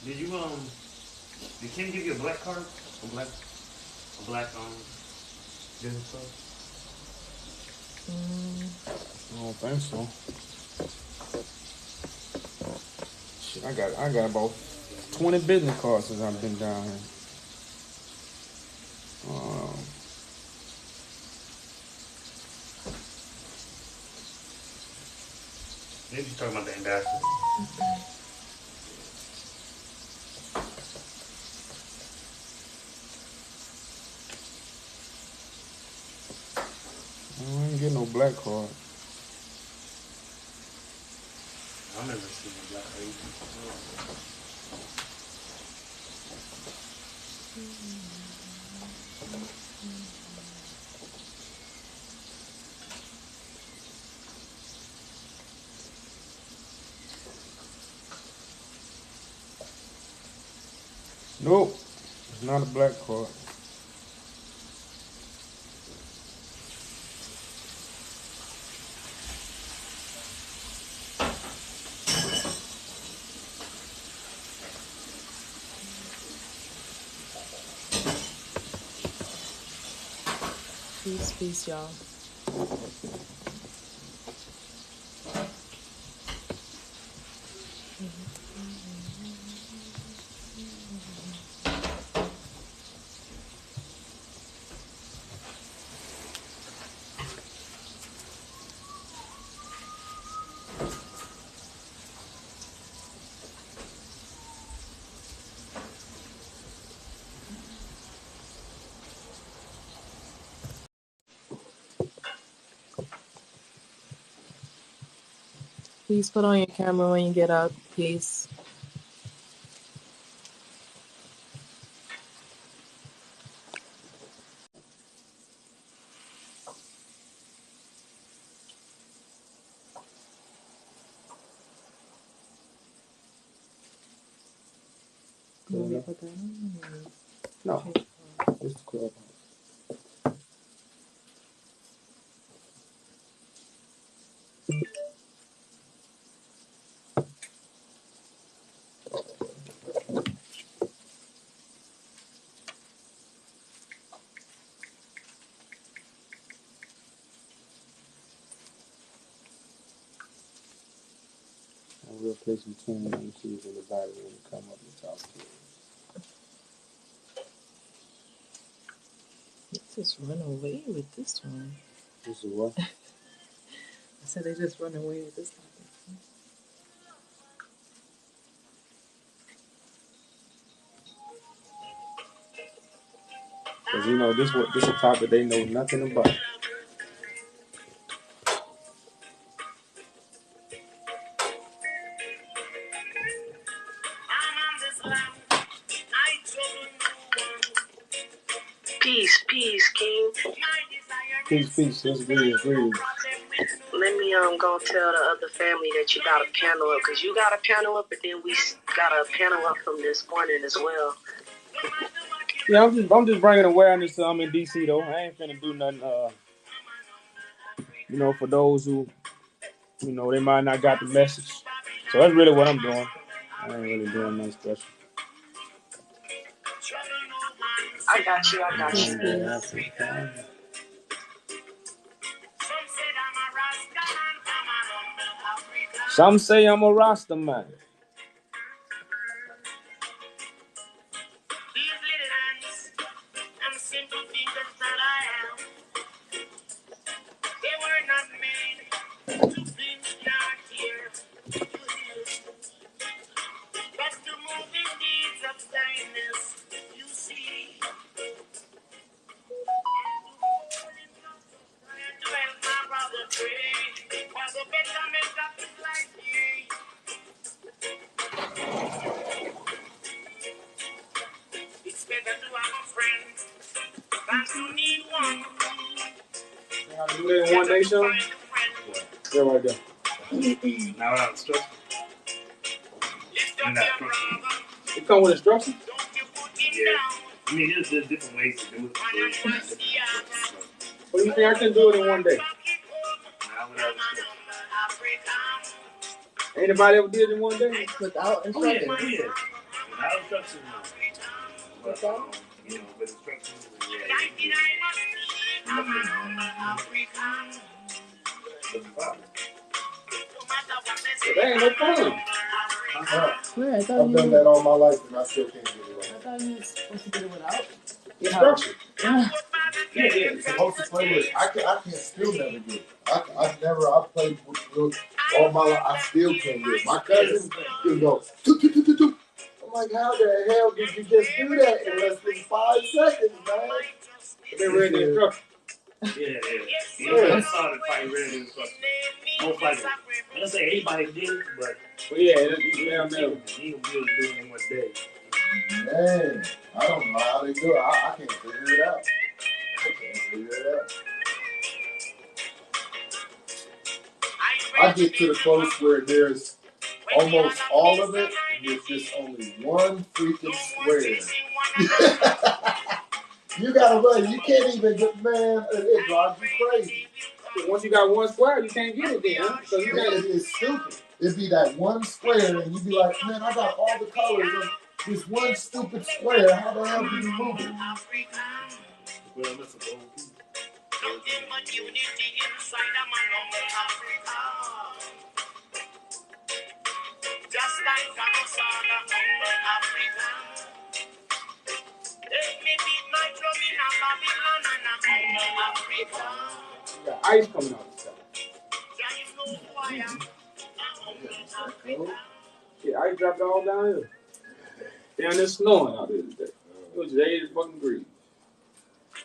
Did you did Kim give you a black card? A black business card? I don't think so. Shit, I got about 20 business cards since I've been down here. Maybe you're talking about the ambassador. I ain't get no black card. I never seen a black card. Nope, it's not a black card. Peace, y'all. Please put on your camera when you get up, please. No, it's the club. We'll play some tunes and see if anybody will come up and talk to They just run away with this one. This is what? I said they just run away with this topic. Because you know this is a topic they know nothing about. Peace, King. Peace. Let's agree. Let me go tell the other family that you got a panel up, because you got a panel up, but then we got a panel up from this morning as well. Yeah, I'm just bringing awareness. I'm in DC though. I ain't finna do nothing. You know, for those who, you know, they might not got the message. So that's really what I'm doing. I ain't really doing nothing special. I got you. Some say I'm a Rasta man. Do that in one day show? Yeah, right there. Now without instructions. It come with instructions? Yeah. I mean, there's different ways to do it. What do you think I can do it in one day? Now without instructions. Anybody ever did it in one day? Without instructions? Yeah. Not instructions, no. But, with instructions, That ain't no fun. Where? I thought I've done that all my life and I still can't get it I right. thought you were supposed to get it without. Instruction. Yeah. You're supposed to play with it. I can't still never get it. I played with all my life. I still can't get it. My cousin can go, toot, toot, toot, toot, toot. I'm like, how the hell did you just do that in less than 5 seconds, man? They read the instructions. Yeah. I started fighting ready to instructions. No fighting. I'm gonna say anybody did, but yeah, he will be able to do it in one day. Man, I don't know how they do it. I can't figure it out. I get to the close where there's almost all of it, and there's just only one freaking square. You gotta run. You can't even get, man, it drives you crazy. Once you got one square, you can't get it then. Huh? So you can't. It's stupid. It'd be that one square, and you'd be like, man, I got all the colors of this one stupid square. How the hell do you move it? Well, that's a gold piece. Just like Africa. Let me beat my drum in Babylon and Africa. You got ice coming out the sky. Yeah, you know who I am. Africa. Yeah, ice dropped all down here. Down there snowing out there today. It was 80 fucking degrees.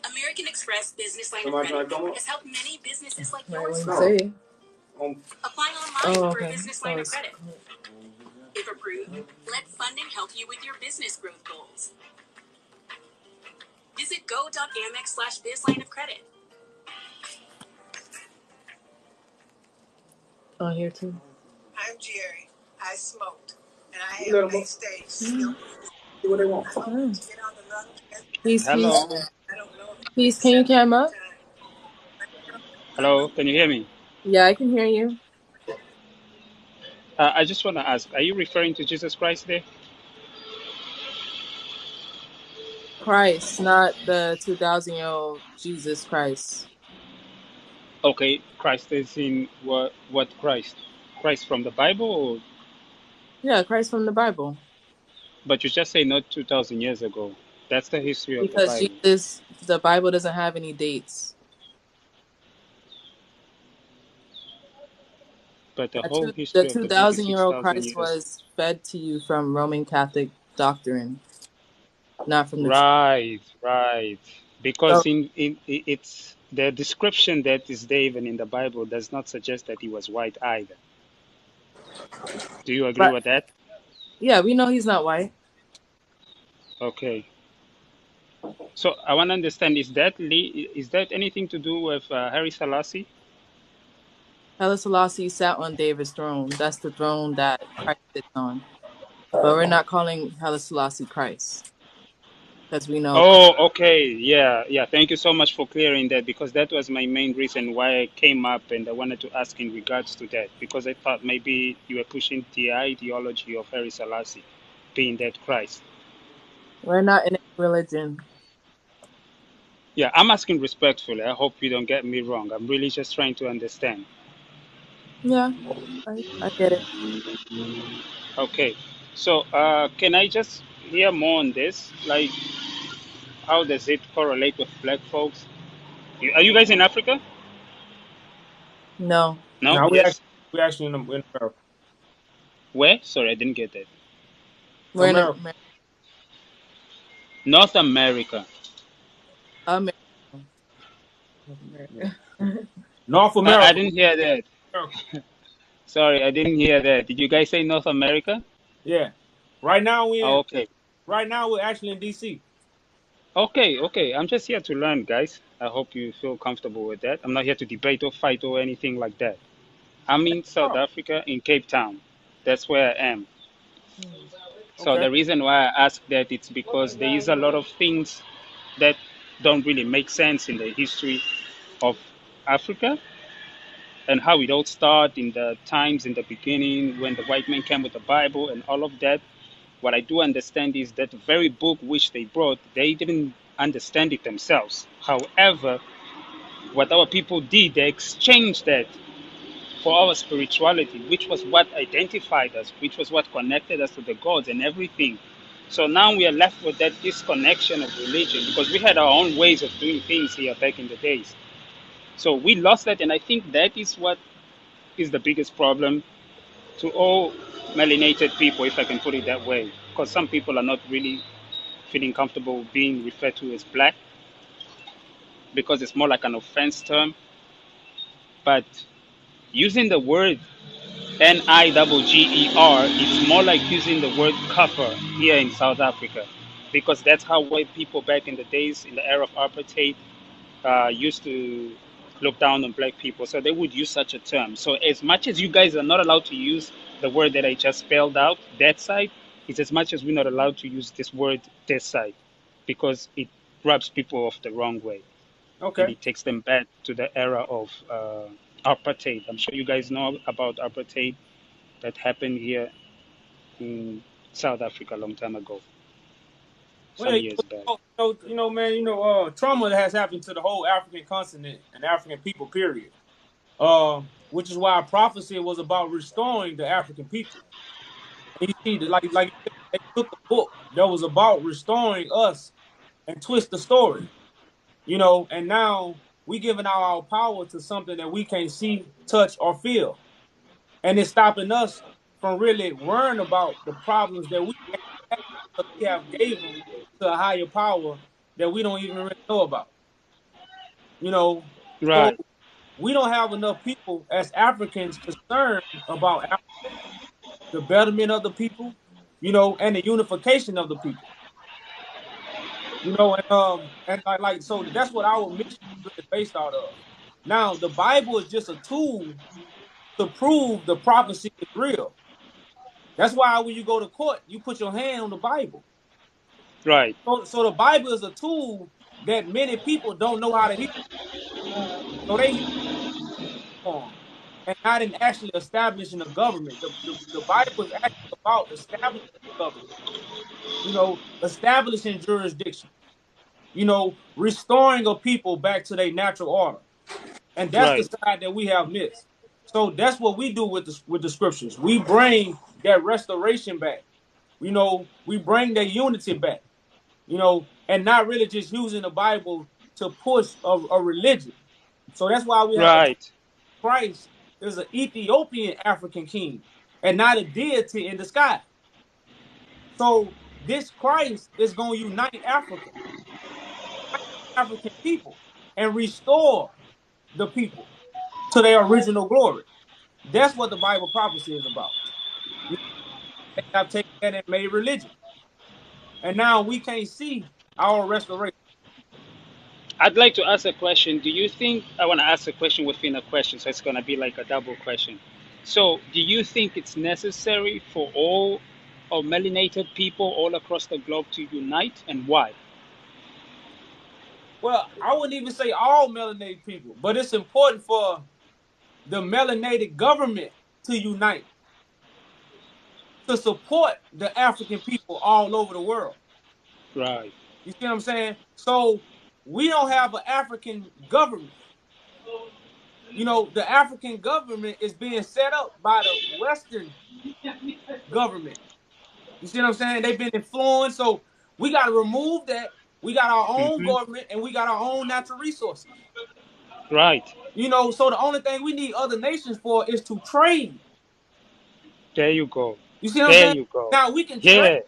American Express Business Line of Somebody Credit trying to come up? has helped many businesses like Right, yours. what you say? Apply online for a Okay. business line of credit. If approved, let funding help you with your business growth goals. Visit go.amex/bizlineofcredit. Oh, here too. I'm Jerry. I smoked, and I You let have 'em late stage still. See what they want. I hope to get on the run. Peace, Hello. peace. I don't know if Peace, can you cam up? Hello, can you hear me? Yeah, I can hear you. I just want to ask, are you referring to Jesus Christ there? Christ, not the 2,000-year-old Jesus Christ. Okay, Christ is in what Christ? Christ from the Bible? Or, Yeah, Christ from the Bible. but you just say not 2,000 years ago. That's the history of the Because Bible. the Bible doesn't have any dates. But the whole The history of the book is 2,000-year-old 6,000 Christ years. was fed to you from Roman Catholic doctrine, not from the church. Right. Because it's the description that is there even in the Bible does not suggest that he was white either. Do you agree But with that? yeah, we know he's not white. Okay. So I want to understand, is that anything to do with Haile Selassie? Haile Selassie sat on David's throne. That's the throne that Christ sits on. But we're not calling Haile Selassie Christ because we know. Oh, okay. Yeah. Thank you so much for clearing that, because that was my main reason why I came up, and I wanted to ask in regards to that, because I thought maybe you were pushing the ideology of Haile Selassie being that Christ. We're not in a religion. Yeah, I'm asking respectfully. I hope you don't get me wrong. I'm really just trying to understand. Yeah, I get it. Okay. So can I just hear more on this? Like, how does it correlate with black folks? Are you guys in Africa? No, No? No, Yes? we actually in America. Where? Sorry, I didn't get that. we're in America. North America. America. Yeah. North I America. didn't hear that. Sorry, I didn't hear that. Did you guys say North America? Yeah. Right now Oh, okay. we're actually in DC. Okay. I'm just here to learn, guys. I hope you feel comfortable with that. I'm not here to debate or fight or anything like that. I'm in South Oh, Africa, in Cape Town. That's where I am. So okay. the reason why I ask that, it's because there is a lot of things that don't really make sense in the history of Africa, and how it all started in the times in the beginning when the white man came with the Bible and all of that. what I do understand is that the very book which they brought, they didn't understand it themselves. However, what our people did, they exchanged that for our spirituality, which was what identified us, which was what connected us to the gods and everything. So now we are left with that disconnection of religion because we had our own ways of doing things here back in the days. So we lost that, and I think that is what is the biggest problem to all melanated people, if I can put it that way, because some people are not really feeling comfortable being referred to as black because it's more like an offense term. But using the word NIGGER, it's more like using the word copper here in South Africa, because that's how white people back in the days, in the era of apartheid, used to look down on black people. So they would use such a term. So as much as you guys are not allowed to use the word that I just spelled out, that side, it's as much as we're not allowed to use this word, this side, because it rubs people off the wrong way. And Okay. it takes them back to the era of apartheid. I'm sure you guys know about apartheid that happened here in South Africa a long time ago, Well, some yeah, years back. man, trauma has happened to the whole African continent and African people, period. Which is why prophecy was about restoring the African people. And you see, like they took a book that was about restoring us and twist the story, and now we giving our power to something that we can't see, touch, or feel, and it's stopping us from really worrying about the problems that we have because we have gave them to a higher power that we don't even really know about. You know, so Right, we don't have enough people as Africans concerned about the betterment of the people, and the unification of the people. And so that's what our mission is really based out of. Now, the Bible is just a tool to prove the prophecy is real. That's why when you go to court, you put your hand on the Bible. right, So the Bible is a tool that many people don't know how to use. So they use it on and not in actually establishing a government. The Bible is actually about establishing a government, establishing jurisdiction, restoring a people back to their natural order. And that's the right, side that we have missed. So that's what we do with the scriptures. We bring that restoration back. We bring that unity back. And not really just using the Bible to push a religion. So that's why we have right, Christ is an Ethiopian African king and not a deity in the sky. So this Christ is going to unite Africa, African people, and restore the people to their original glory. That's what the Bible prophecy is about. They have taken that and made religion. And now we can't see our restoration. I'd like to ask a question. Do you think I want to ask a question within a question, so it's going to be like a double question. So, do you think it's necessary for all of melanated people all across the globe to unite, and why? Well, I wouldn't even say all melanated people, but it's important for the melanated government to unite to support the African people all over the world. Right, You see what I'm saying? So we don't have an African government. The African government is being set up by the Western government. You see what I'm saying? They've been influenced. So we got to remove that. We got our own hmm, government and we got our own natural resources. right. So the only thing we need other nations for is to trade. There you go. You see what I'm There saying? you go. Now we can trade. Yeah,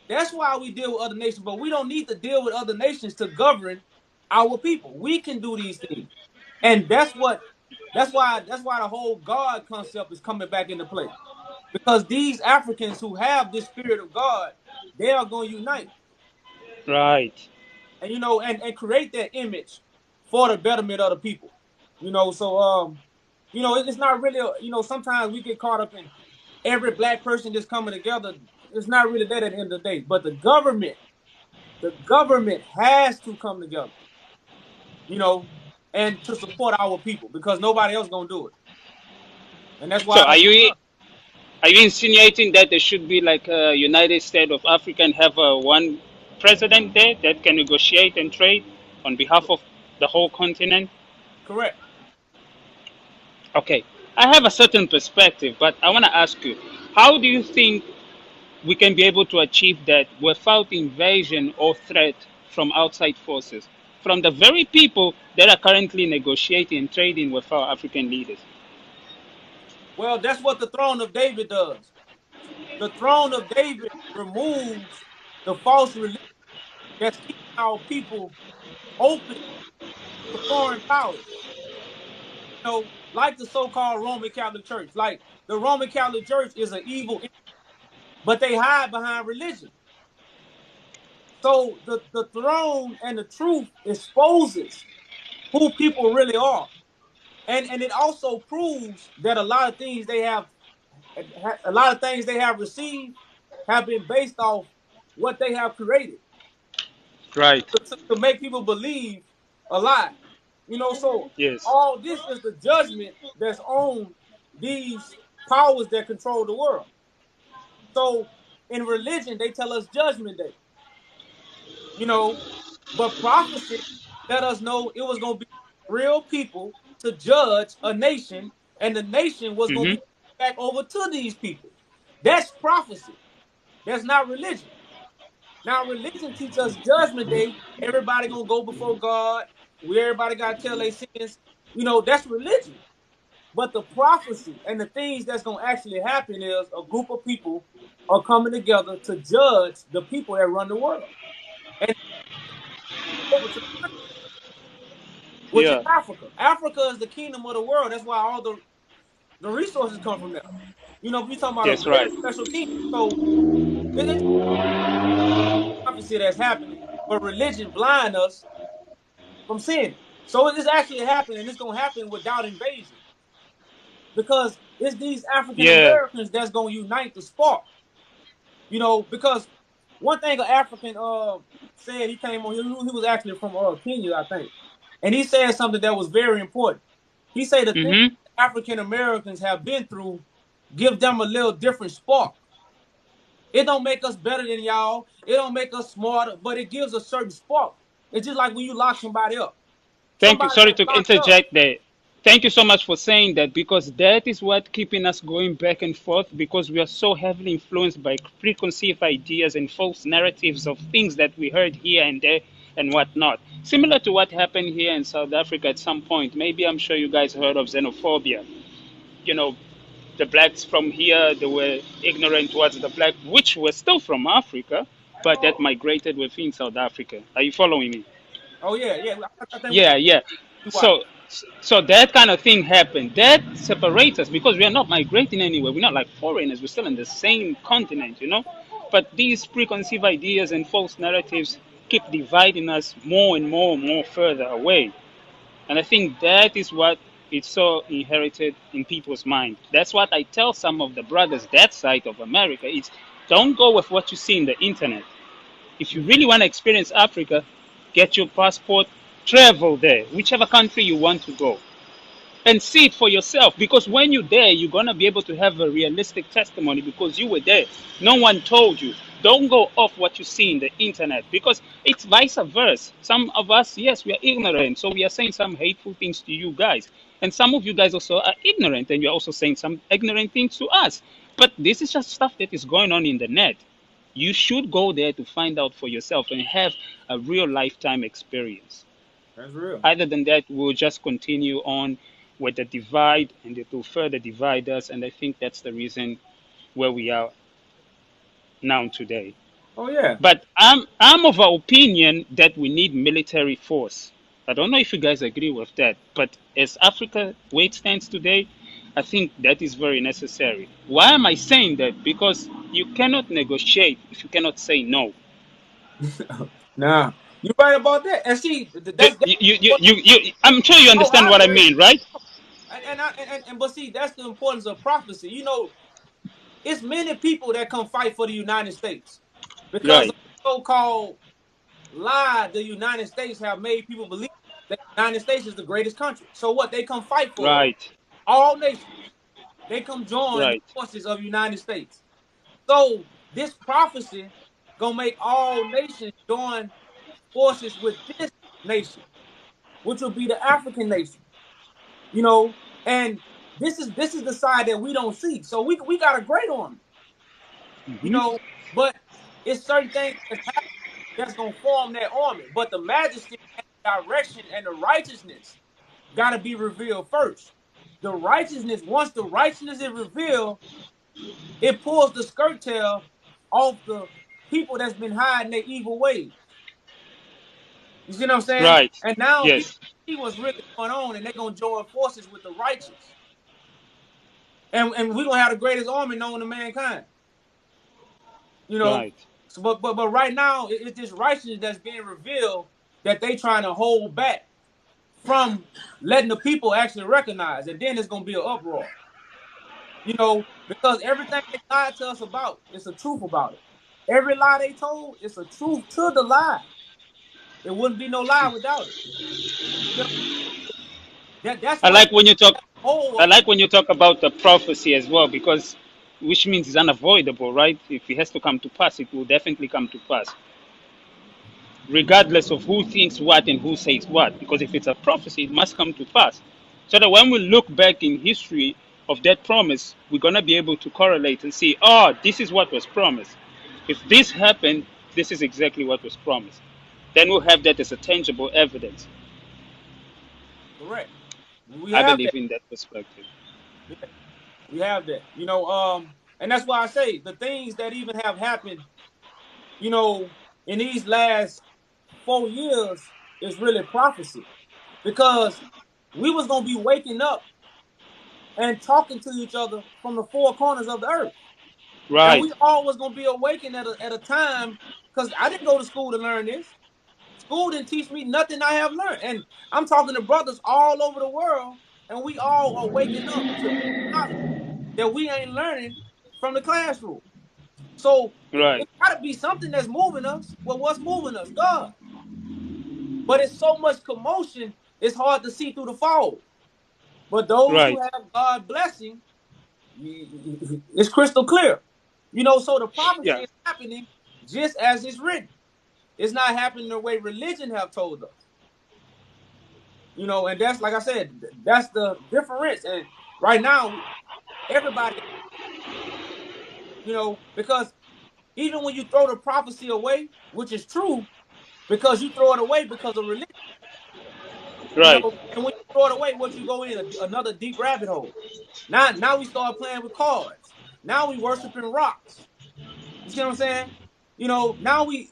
That's why we deal with other nations, but we don't need to deal with other nations to govern our people. We can do these things. And that's why the whole God concept is coming back into play. Because these Africans who have this spirit of God, they are going to unite right. and and create that image for the betterment of the people. It's not really sometimes we get caught up in every black person just coming together. It's not really that at the end of the day. But the government has to come together, you know, and to support our people because nobody else gonna do it. And that's So, why I are don't see you none. Are you insinuating that there should be like a United States of Africa and have one president there that can negotiate and trade on behalf of the whole continent? Correct. Okay, I have a certain perspective, but I want to ask you, how do you think we can be able to achieve that without invasion or threat from outside forces, from the very people that are currently negotiating and trading with our African leaders? Well, that's what the throne of David does. The throne of David removes the false religion that's keeping our people open to foreign powers. You know, like the so-called Roman Catholic Church. Like the Roman Catholic Church is an evil, but they hide behind religion. So the throne and the truth exposes who people really are. And it also proves that a lot of things they have received have been based off what they have created Right. to make people believe a lie. You know, so Yes. all this is the judgment that's on these powers that control the world. So in religion, they tell us judgment day, you know, but prophecy let us know it was going to be real people to judge a nation, and the nation was going to Hmm. be back over to these people. That's prophecy. That's not religion. Now, religion teaches us judgment day. Everybody gonna go before God. Everybody gotta tell their sins. You know, that's religion. But the prophecy and the things that's gonna actually happen is a group of people are coming together to judge the people that run the world. And over to which is Yeah. Africa. Africa is the kingdom of the world. That's why all the resources come from there. You know, we talking about a That's very right. special kingdom. So it's prophecy that's happening, but religion blind us from seeing it. So it's actually happening, and it's gonna happen without invasion because it's these African Yeah. Americans that's gonna unite the spark. You know, because one thing an African said, he came on. He was actually from Kenya, I think, and he said something that was very important. He said the things Hmm. African Americans have been through give them a little different spark. It don't make us better than y'all. It don't make us smarter, but it gives a certain spark. It's just like when you lock somebody up. Thank you. Somebody Sorry that's to locked up. interject there. Thank you so much for saying that, because that is what keeping us going back and forth, because we are so heavily influenced by preconceived ideas and false narratives of things that we heard here and there and whatnot. Similar to what happened here in South Africa at some point. Maybe I'm sure you guys heard of xenophobia. You know, the blacks from here, they were ignorant towards the black, which were still from Africa, but that migrated within South Africa. Are you following me? Oh yeah, yeah. I think we Yeah, yeah. see why. So that kind of thing happened. That separates us because we are not migrating anywhere. We're not like foreigners. We're still in the same continent, you know. But these preconceived ideas and false narratives keep dividing us more and more and more further away. And I think that is what is so inherited in people's mind. That's what I tell some of the brothers that side of America is, don't go with what you see in the internet. If you really want to experience Africa, get your passport, travel there, whichever country you want to go, and see it for yourself. Because when you're there, you're going to be able to have a realistic testimony because you were there. No one told you. Don't go off what you see in the internet, because it's vice versa. Some of us, yes, we are ignorant, so we are saying some hateful things to you guys. And some of you guys also are ignorant, and you're also saying some ignorant things to us. But this is just stuff that is going on in the net. You should go there to find out for yourself and have a real lifetime experience. That's real. Other than that, we'll just continue on with the divide, and it will further divide us. And I think that's the reason where we are now today. Oh yeah. But I'm of the opinion that we need military force. I don't know if you guys agree with that, but as Africa where it stands today, I think that is very necessary. Why am I saying that? Because you cannot negotiate if you cannot say no. Nah, you right about that. And see, that's what. I'm sure you Oh, understand I what I agree. mean, right? And but see, that's the importance of prophecy. You know, it's many people that come fight for the United States because of Right, the so-called lie the United States have made people believe that the United States is the greatest country. So what? They come fight for us. right. All nations. they come join the Right. forces of the United States. So this prophecy gonna make all nations join forces with this nation, which will be the African nation. You know, and this is the side that we don't see. So we got a great army, you Hmm. know, but it's certain things that's gonna form that army. But the majesty and the direction and the righteousness gotta be revealed first. The righteousness, once the righteousness is revealed, it pulls the skirt tail off the people that's been hiding their evil ways. You see what I'm saying? Right. And now people Yes. see what's really going on, and they're gonna join forces with the righteous. And we're gonna have the greatest army known to mankind. You know, Right. so but right now it's this righteousness that's being revealed that they trying to hold back from letting the people actually recognize, and then it's gonna be an uproar. You know, because everything they lied to us about, it's a truth about it. Every lie they told, it's a truth to the lie. It wouldn't be no lie without it. You know, that's I why like when you talk. the whole I like when you talk about the prophecy as well, because which means it's unavoidable, right? If it has to come to pass, it will definitely come to pass, regardless of who thinks what and who says what. Because if it's a prophecy, it must come to pass. So that when we look back in history of that promise, we're gonna be able to correlate and see, oh, this is what was promised. If this happened, this is exactly what was promised. Then we'll have that as a tangible evidence. correct. We I have that. believe in that perspective. Yeah, we have that. You know, and that's why I say the things that even have happened, you know, in these last 4 years is really prophecy. Because we was gonna be waking up and talking to each other from the four corners of the earth. And Right, we all was gonna be awakened at a time, because I didn't go to school to learn this. School didn't teach me nothing I have learned. And I'm talking to brothers all over the world, and we all are waking up to knowledge that we ain't learning from the classroom. So right, it gotta be something that's moving us. Well, what's moving us? God. But it's so much commotion, it's hard to see through the fog. But those who right. have God blessing, it's crystal clear. You know, so the prophecy Yeah, is happening just as it's written. It's not happening the way religion have told us. You know, and that's like I said, that's the difference. And right now, everybody, you know, because even when you throw the prophecy away, which is true, because you throw it away because of religion, you right, know, and when you throw it away, what you go in another deep rabbit hole. Now we start playing with cards. Now we worshiping rocks. You see what I'm saying? You know, now we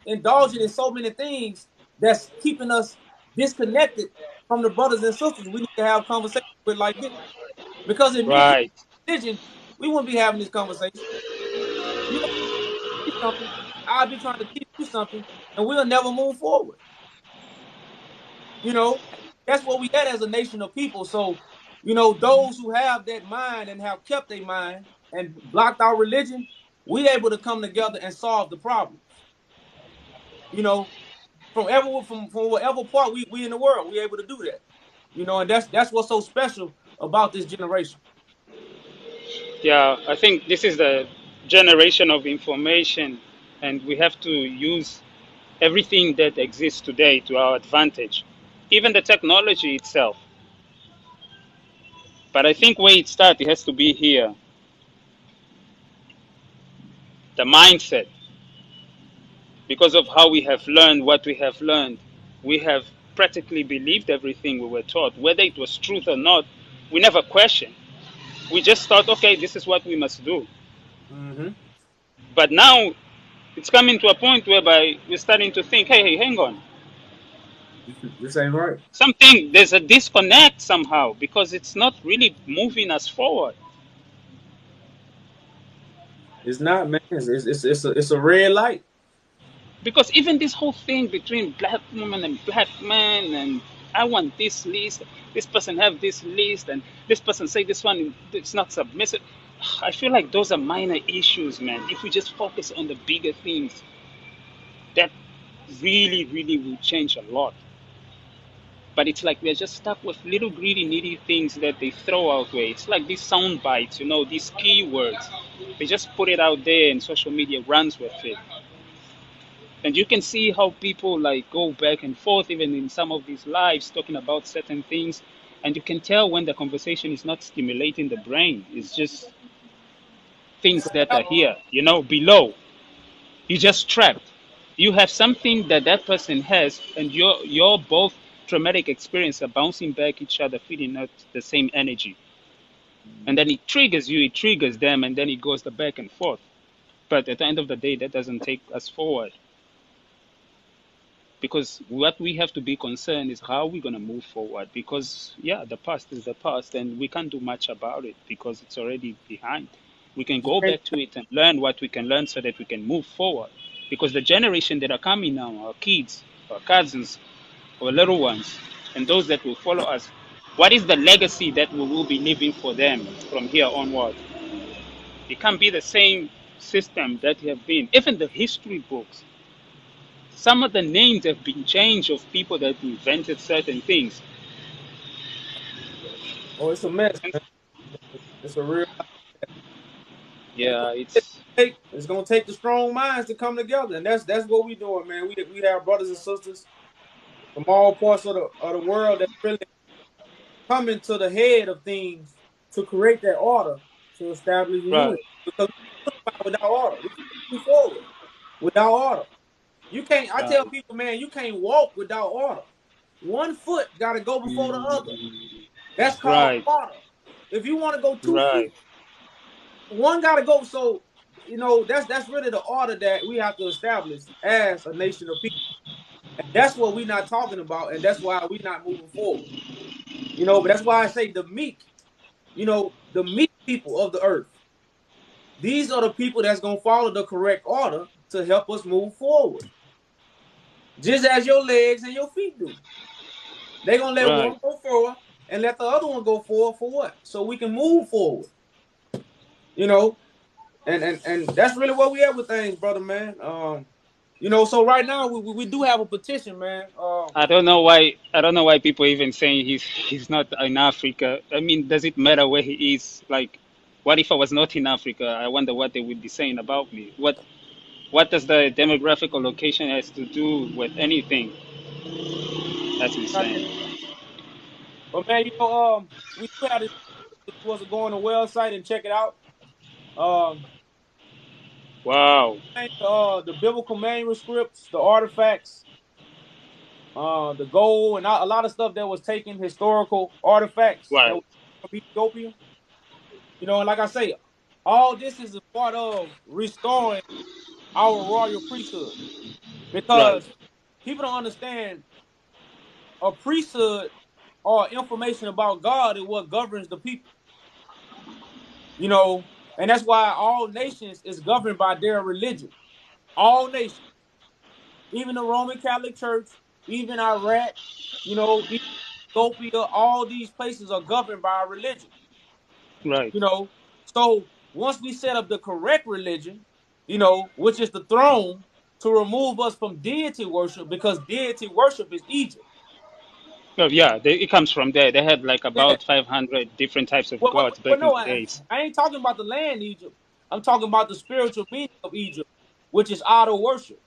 indulging in so many things that's keeping us disconnected from the brothers and sisters we need to have conversations with like this. Because if me and you right. had religion, we wouldn't be having this conversation. You gonna teach me something, I'll be trying to teach you something, and we'll never move forward. You know, that's what we had as a nation of people. So, you know, those who have that mind and have kept their mind and blocked our religion, we able to come together and solve the problems. You know, from whatever part we in the world, we able to do that. You know, and that's what's so special about this generation. Yeah, I think this is the generation of information, and we have to use everything that exists today to our advantage, even the technology itself. But I think where it starts, it has to be here, the mindset. Because of how we have learned what we have learned, we have practically believed everything we were taught, whether it was truth or not. We never questioned. We just thought, okay, this is what we must do. Mm-hmm. But now it's coming to a point whereby we're starting to think, hey, hang on. This ain't right. Something, there's a disconnect somehow because it's not really moving us forward. It's not, man. It's a red light. Because even this whole thing between black women and black men, and I want this list, this person have this list, and this person say this one it's not submissive. I feel like those are minor issues, man. If we just focus on the bigger things, that really, really will change a lot. But it's like we're just stuck with little greedy, needy things that they throw out there. It's like these sound bites, these keywords. They just put it out there and social media runs with it. And you can see how people like go back and forth, even in some of these lives, talking about certain things. And you can tell when the conversation is not stimulating the brain. It's just things that are here, below. You're just trapped. You have something that that person has, and your both traumatic experience are bouncing back each other, feeding out the same energy. And then it triggers you, it triggers them, and then it goes the back and forth. But at the end of the day, that doesn't take us forward. Because what we have to be concerned is how we're going to move forward. Because, yeah, the past is the past, and we can't do much about it because it's already behind. We can You go can't, back to it and learn what we can learn so that we can move forward. Because the generation that are coming now, our kids, our cousins, our little ones, and those that will follow us, what is the legacy that we will be leaving for them from here onward? It can't be the same system that have been. Even the history books, some of the names have been changed of people that invented certain things. oh, it's a mess, And man. It's a real. And yeah, it's it's gonna take the strong minds to come together, and that's what we doing, man. We have brothers and sisters from all parts of the world that really coming to the head of things to create that order to establish the right. unity. Because we can't move without order, we can't move forward without order. You can't. I tell Right. people, man, you can't walk without order. One foot got to go before the other. That's called Right. order. If you want to go 2 feet, Right. one got to go. So that's really the order that we have to establish as a nation of people. And that's what we're not talking about, and that's why we're not moving forward. But that's why I say the meek. The meek people of the earth. These are the people that's gonna follow the correct order to help us move forward. Just as your legs and your feet do. They're gonna let Right. one go forward and let the other one go forward for what? So we can move forward. You know, and that's really where we at with things, brother, man. So right now we do have a petition, man. I don't know why. I don't know why people even saying he's not in Africa. I mean, does it matter where he is? Like, what if I was not in Africa? I wonder what they would be saying about me. What does the demographic or location has to do with anything? That's insane. But man, we do have this. If you was to go on the website and check it out, um, Wow. the biblical manuscripts, the artifacts, the gold, and a lot of stuff that was taken, historical artifacts that Right. was from Ethiopia. And like I say, all this is a part of restoring our royal priesthood Right. because people don't understand a priesthood or information about God is what governs the people. And that's why all nations is governed by their religion. All nations, even the Roman Catholic Church, even Iraq, even Ethiopia, all these places are governed by religion. Right. So once we set up the correct religion, which is the throne, to remove us from deity worship, because deity worship is Egypt. Well, yeah, it comes from there. They had like Yeah. about 500 different types of Well, gods well, back in no, the I, days. I ain't talking about the land Egypt. I'm talking about the spiritual meaning of Egypt, which is idol worship.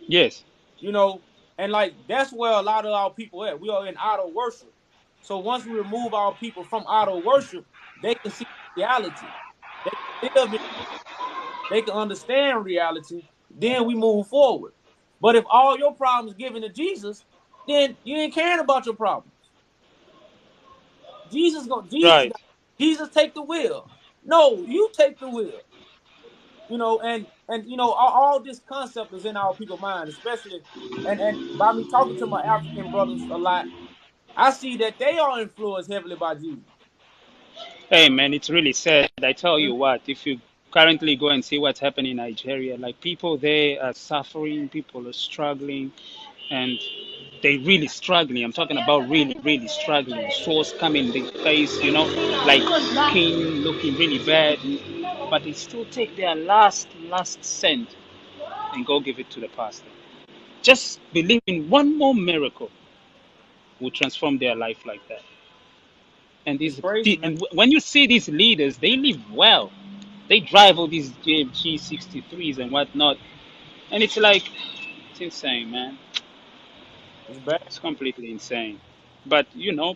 Yes. You know, and like that's where a lot of our people at. We are in idol worship. So once we remove our people from idol worship, they can see reality. They can live in, they can understand reality. Then we move forward. But if all your problems given to Jesus, then you ain't caring about your problems. Jesus go Jesus Right. Jesus take the wheel. No, you take the wheel. And all this concept is in our people mind, especially and by me talking to my African brothers a lot, I see that they are influenced heavily by Jesus. Hey, man, it's really sad. I tell Mm. you what, if you currently go and see what's happening in Nigeria, like people there are suffering, people are struggling, and they really struggling. I'm talking about really, really struggling. Sores coming in their face, like skin looking really bad, but they still take their last cent and go give it to the pastor. Just believe in one more miracle. will transform their life like that. And It's crazy, man. when you see these leaders, they live well. They drive all these JMG 63s and whatnot, and it's like it's insane, man. It's bad. It's completely insane. But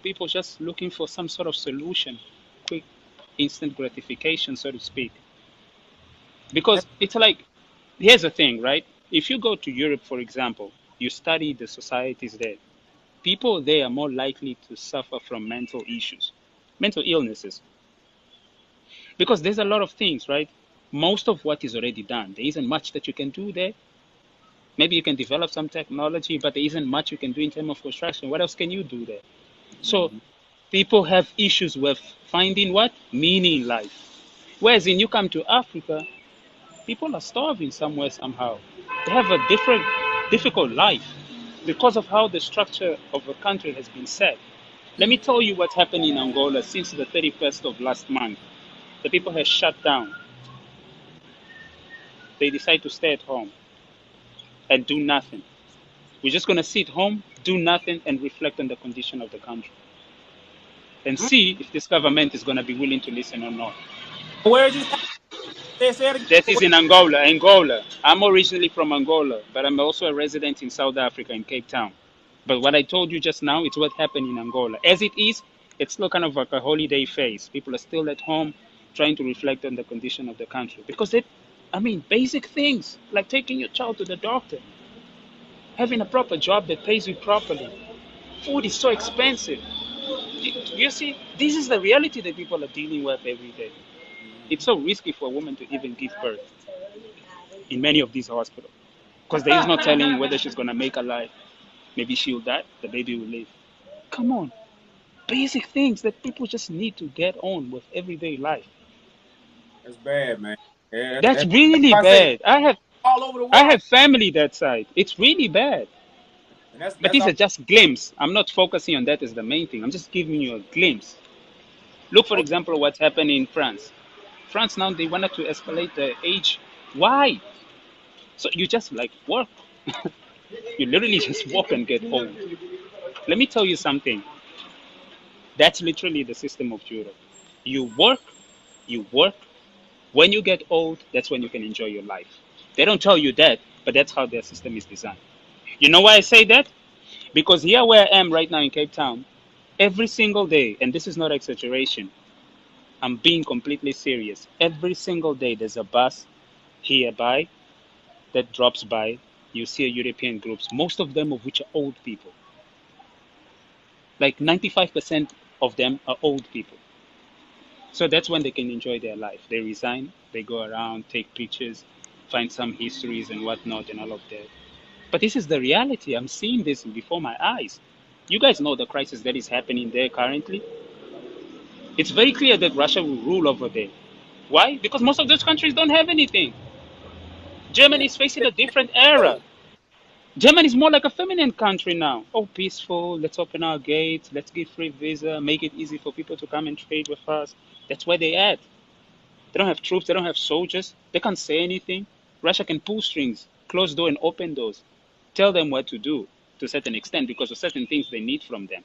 people just looking for some sort of solution, quick, instant gratification, so to speak. And, Because it's like, here's the thing, right? If you go to Europe, for example, you study the societies there. People there are more likely to suffer from mental issues, mental illnesses, because there's a lot of things, right? Most of what is already done. There isn't much that you can do there. Maybe you can develop some technology, but there isn't much you can do in terms of construction. What else can you do there? So people have issues with finding what? Meaning in life. Whereas in you come to Africa, people are starving somewhere somehow. They have a difficult life because of how the structure of the country has been set. Let me tell you what happened in Angola since the 31st of last month. The people have shut down. They decide to stay at home and do nothing. We're just going to sit home, do nothing, and reflect on the condition of the country and see if this government is going to be willing to listen or not. where is this? Say it again. That is in Angola. Angola. I'm originally from Angola, but I'm also a resident in South Africa, in Cape Town. But what I told you just now, it's what happened in Angola. As it is, it's still kind of like a holiday phase. People are still at home trying to reflect on the condition of the country. Because basic things like taking your child to the doctor, having a proper job that pays you properly. Food is so expensive. You see, this is the reality that people are dealing with every day. It's so risky for a woman to even give birth in many of these hospitals because there is no telling whether she's going to make a life. Maybe she'll die, the baby will live. Come on. Basic things that people just need to get on with everyday life. That's bad, man. Yeah, That's that's really why I say bad. I have all over the I world, have family that side. It's really bad. and that's But that's these all. are just glimpse. I'm not focusing on that as the main thing. I'm just giving you a glimpse. Look, for Oh, example, what's happening in France. France now, they wanted to escalate the age. Why? So you just like work. You literally just walk and get old. Let me tell you something. That's literally the system of Europe. You work. When you get old, that's when you can enjoy your life. They don't tell you that, but that's how their system is designed. You know why I say that? Because here where I am right now in Cape Town, every single day, and this is not exaggeration, I'm being completely serious. Every single day there's a bus hereby that drops by. You see European groups, most of them of which are old people. Like 95% of them are old people. So that's when they can enjoy their life. They resign, they go around, take pictures, find some histories and whatnot and all of that. But this is the reality. I'm seeing this before my eyes. You guys know the crisis that is happening there currently. It's very clear that Russia will rule over there. Why? Because most of those countries don't have anything. yeah, Germany is facing a different era. hey, Germany is more like a feminine country now. Oh, peaceful. Let's open our gates. Let's give free visa. Make it easy for people to come and trade with us. That's where they at. They don't have troops. They don't have soldiers. They can't say anything. Russia can pull strings, close door and open doors, tell them what to do to a certain extent because of certain things they need from them.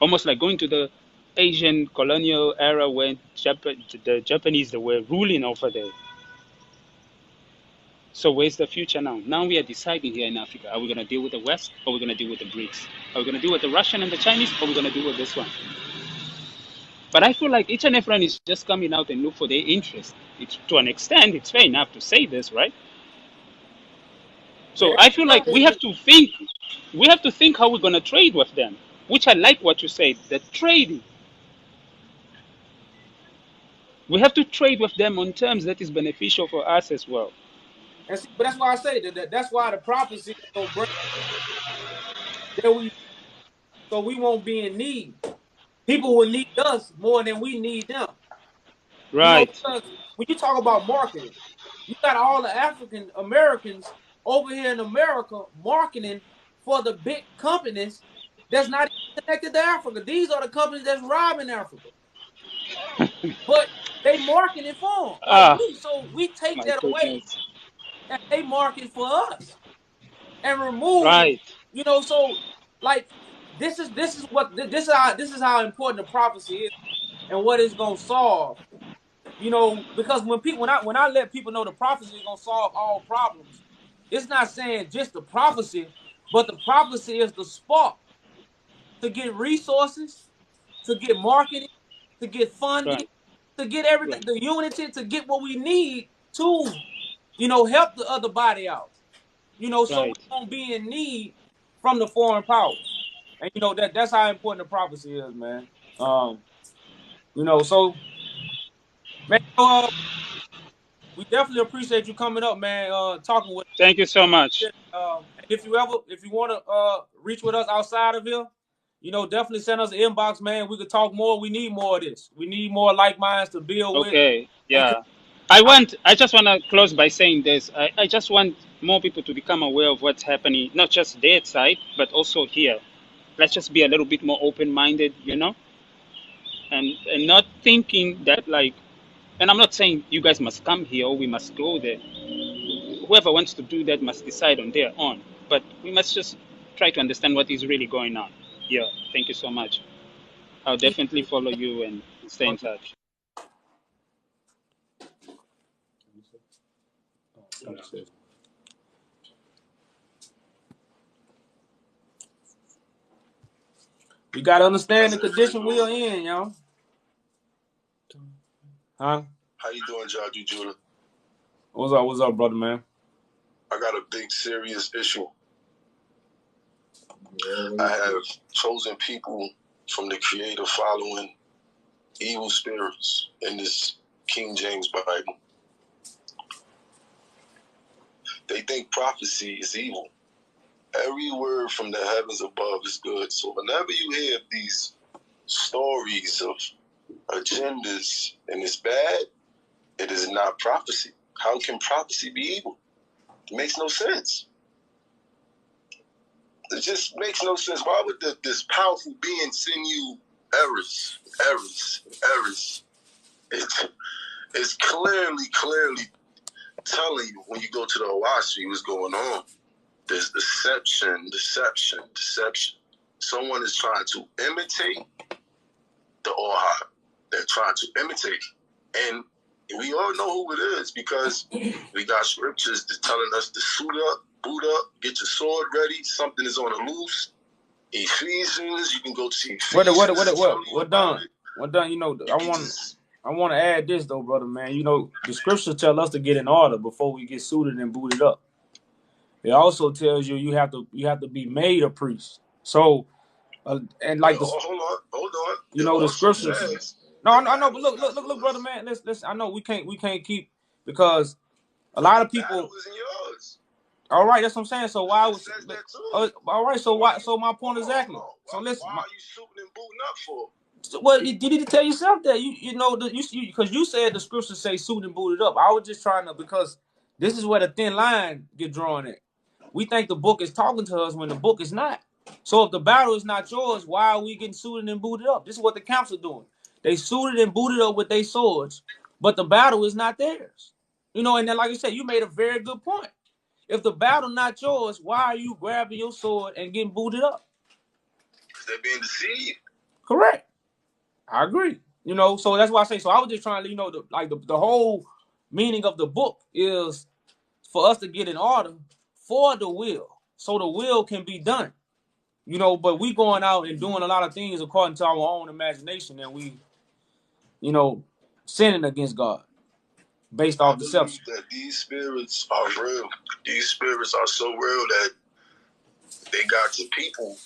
Almost like going to the Asian colonial era when the Japanese they were ruling over there. So where's the future now? Now we are deciding here in Africa, are we going to deal with the West or are we going to deal with the BRICS? Are we going to deal with the Russian and the Chinese or are we going to deal with this one? But I feel like each and everyone is just coming out and look for their interest. It's, to an extent, it's fair enough to say this, right? So yeah. I feel like we have to think how we're going to trade with them, which I like what you said, that trading. We have to trade with them on terms that is beneficial for us as well. And see, but that's why I say that's why the prophecy is so great that we won't be in need. People will need us more than we need them. Right, Because when you talk about marketing, you got all the African Americans over here in America marketing for the big companies that's not even connected to Africa. These are the companies that's robbing Africa. But they marketing for them. Like ah, we take my that away goodness. and they market for us and remove, Right, so like this is how important the prophecy is and what it's gonna solve. You know, because when I let people know the prophecy is gonna solve all problems, it's not saying just the prophecy, but the prophecy is the spark to get resources, to get marketing, to get funding, Right. to get everything, Right. the unity, to get what we need to, help the other body out. So we Right. won't be in need from the foreign powers. And that's how important the prophecy is, man. So man, we definitely appreciate you coming up, man. Talking with Thank you so much. us. And if you want to reach with us outside of here, definitely send us an inbox, man. We could talk more. We need more of this. We need more like minds to build with. Okay. And Yeah. I, I just want to close by saying this. I just want more people to become aware of what's happening, not just their side, but also here. Let's just be a little bit more open-minded, and not thinking that like, and I'm not saying you guys must come here or we must go there. Whoever wants to do that must decide on their own. But we must just try to understand what is really going on. Yeah. Thank you so much. I'll definitely follow you and stay in touch. we gotta understand the condition we are in, y'all. Huh? How you doing, Judge Judah? What's up, brother, man? I got a big, serious issue. I have chosen people from the Creator following evil spirits in this King James Bible. They think prophecy is evil. Every word from the heavens above is good. So whenever you hear these stories of agendas and it's bad, it is not prophecy. How can prophecy be evil? It makes no sense. It just makes no sense. Why would this powerful being send you errors? It's clearly telling you when you go to the Owashi what's going on. There's deception. Someone is trying to imitate the Oha. They're trying to imitate. And we all know who it is because we got scriptures that's telling us to suit up, boot up, get your sword ready. Something is on the loose. Ephesians, you can go to Ephesians. What done? I want to add this though, brother, man. The scriptures tell us to get in order before we get suited and booted up. It also tells you have to be made a priest. So, and like hold on. The scriptures. No, I know, but look, brother, man. Let's. I know we can't keep because a lot of people. All right, that's what I'm saying. So why was? All right, so why? So my point exactly. So listen. Why are you shooting and booting up for? Well, you need to tell yourself that because you said the scriptures say suit and booted up. I was just trying to because this is where the thin line get drawn at. We think the book is talking to us when the book is not. So if the battle is not yours, why are we getting suited and booted up? This is what the camps are doing. They suited and booted up with their swords, but the battle is not theirs. And then like you said, you made a very good point. If the battle not yours, why are you grabbing your sword and getting booted up? Because they're being deceived. Correct. I agree. So that's why I say. So I was just trying to, the whole meaning of the book is for us to get in order for the will, so the will can be done. But we going out and doing a lot of things according to our own imagination, and we, sinning against God based off deception. That these spirits are real. These spirits are so real that they got to people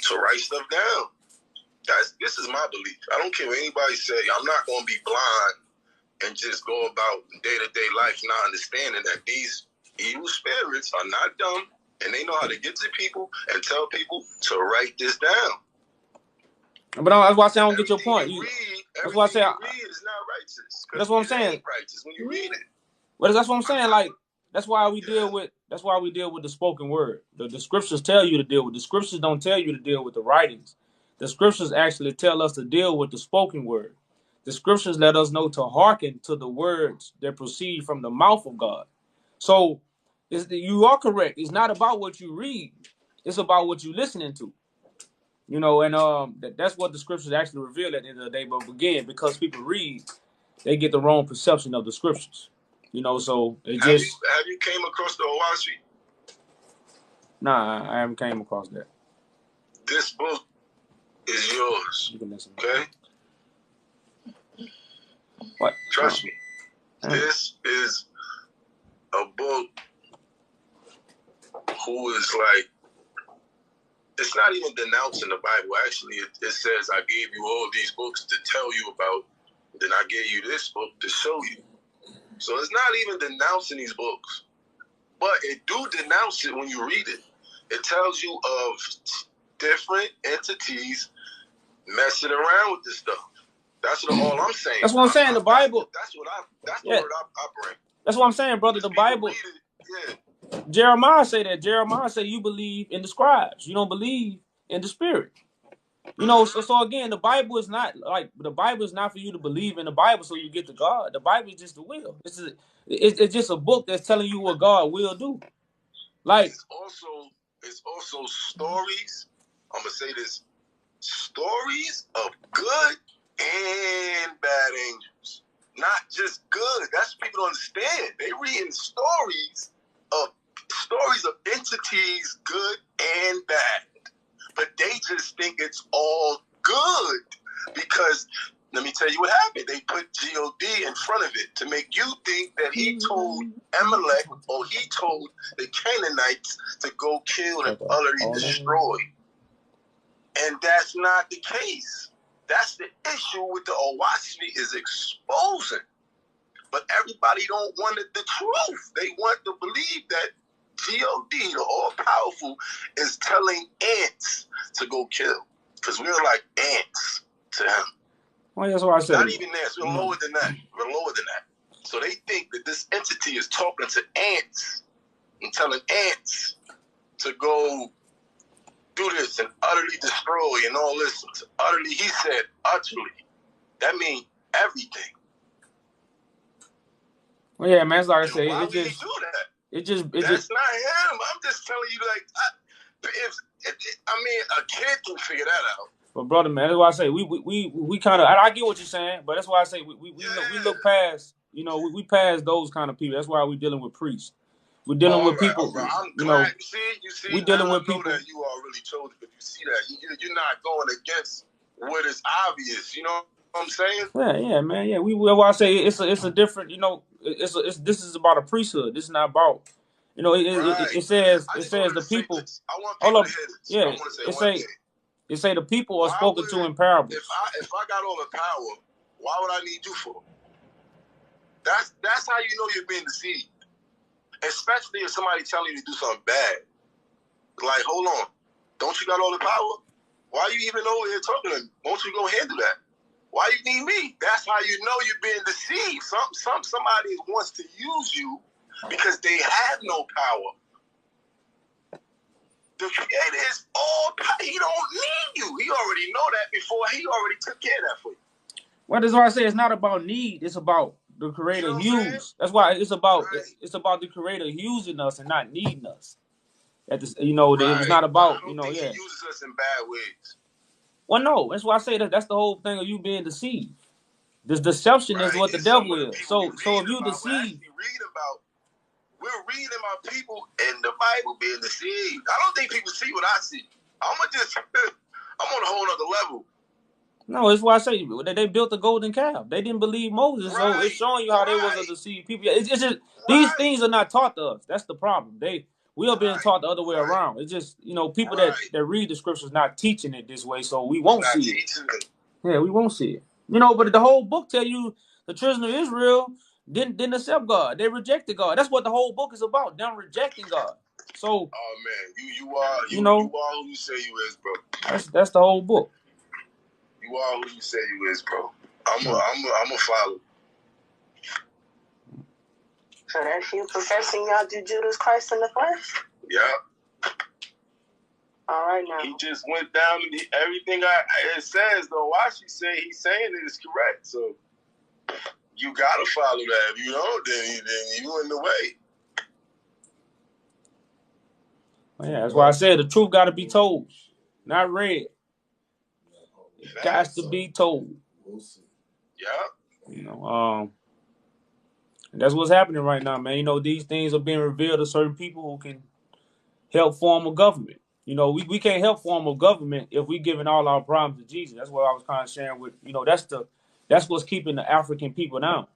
to write stuff down. This is my belief. I don't care what anybody say. I'm not going to be blind and just go about day-to-day life not understanding that these evil spirits are not dumb and they know how to get to people and tell people to write this down. But that's why I say I don't get your point. That's why I say read is not righteous. That's what I'm saying. Righteous when you read it. Well, that's what I'm saying. Like that's why we deal with the spoken word. The scriptures tell you to deal with. The scriptures don't tell you to deal with the writings. The scriptures actually tell us to deal with the spoken word. The scriptures let us know to hearken to the words that proceed from the mouth of God. So you are correct. It's not about what you read. It's about what you're listening to. You know, and that's what the scriptures actually reveal at the end of the day. But again, because people read, they get the wrong perception of the scriptures. You know, so it just have you came across the Owashi? Nah, I haven't came across that. This book is yours. You can listen. Okay? What? Trust me. This is a book who is like, it's not even denouncing the Bible. Actually, it says, I gave you all these books to tell you about, then I gave you this book to show you. So it's not even denouncing these books. But it do denounce it when you read it. It tells you of different entities messing around with this stuff. That's all I'm saying. That's what I'm saying. The Bible. That's the word I bring. That's what I'm saying, brother. The Bible. Yeah. Jeremiah say that. Jeremiah say you believe in the scribes. You don't believe in the spirit. You know, so again, the Bible is not for you to believe in the Bible so you get to God. The Bible is just the will. It's just a book that's telling you what God will do. Like it's also stories. I'm gonna say this: stories of good and bad angels. Not just good. That's what people don't understand. They reading stories of entities, good and bad. But they just think it's all good because, let me tell you what happened. They put G-O-D in front of it to make you think that he told Amalek or he told the Canaanites to go kill and utterly destroy. And that's not the case. That's the issue with the Owashi is exposing. But everybody don't want the truth. They want to believe that G-O-D, the all-powerful, is telling ants to go kill. Because we're like ants to him. Well, that's what I said. Not even that. We're lower than that. We're lower than that. So they think that this entity is talking to ants and telling ants to go do this and utterly destroy and all this. Utterly, he said utterly. That means everything. Well, yeah, man, it's like I say, why would he do that? That's not him. I'm just telling you, like, a kid can figure that out. But brother, man, that's why I say we kind of. I get what you're saying, but that's why I say we look past. You know, we pass those kind of people. That's why we're dealing with priests. We're dealing with people. I'm you glad. know, you see. We're dealing with people. That you are really chosen, but you see that you're not going against what is obvious. You know what I'm saying? Yeah, man. Yeah, well, I say it's a different. You know, this is about a priesthood. This is not about. You know, it says the people. Hold up. Yeah, it say the people are spoken to in parables. If I got all the power, why would I need you for? That's how you know you're being deceived. Especially if somebody telling you to do something bad. Like, hold on, don't you got all the power? Why you even over here talking to me? Won't you go handle that? Why you need me? That's how you know you're being deceived. Somebody wants to use you because they have no power. The Creator is all power. He don't need you. He already know that before. He already took care of that for you. Well, that's why I say it's not about need. It's about the Creator use. That's why it's about it's about the Creator using us and not needing us. It's not about He uses us in bad ways. Well, no, that's why I say that's the whole thing of you being deceived. This deception is what the devil is. So if you deceive, we're reading about people in the Bible being deceived. I don't think people see what I see. I'm on a whole other level. No, it's why I say they built the golden calf. They didn't believe Moses, so it's showing you how they was a deceived people. It's just these things are not taught to us. That's the problem. We are being taught the other way around. It's just people that read the scriptures not teaching it this way, so we won't see it. Yeah, we won't see it. But the whole book tell you the children of Israel didn't accept God. They rejected God. That's what the whole book is about. Them rejecting God. So, oh man, you are who you say you is, bro. That's the whole book. You are who you say you is, bro. I'm a follow. So that's you professing y'all do Judas Christ in the flesh? Yeah. All right now. He just went down to everything it says though. Why he's saying it is correct. So you gotta follow that. If you don't, then you in the way. Well, yeah, that's why I said the truth gotta be told, not read. It got to be told. Yeah. You know, and that's what's happening right now, man. You know, these things are being revealed to certain people who can help form a government. You know, we can't help form a government if we giving all our problems to Jesus. That's what I was kind of sharing with, you know, that's what's keeping the African people down.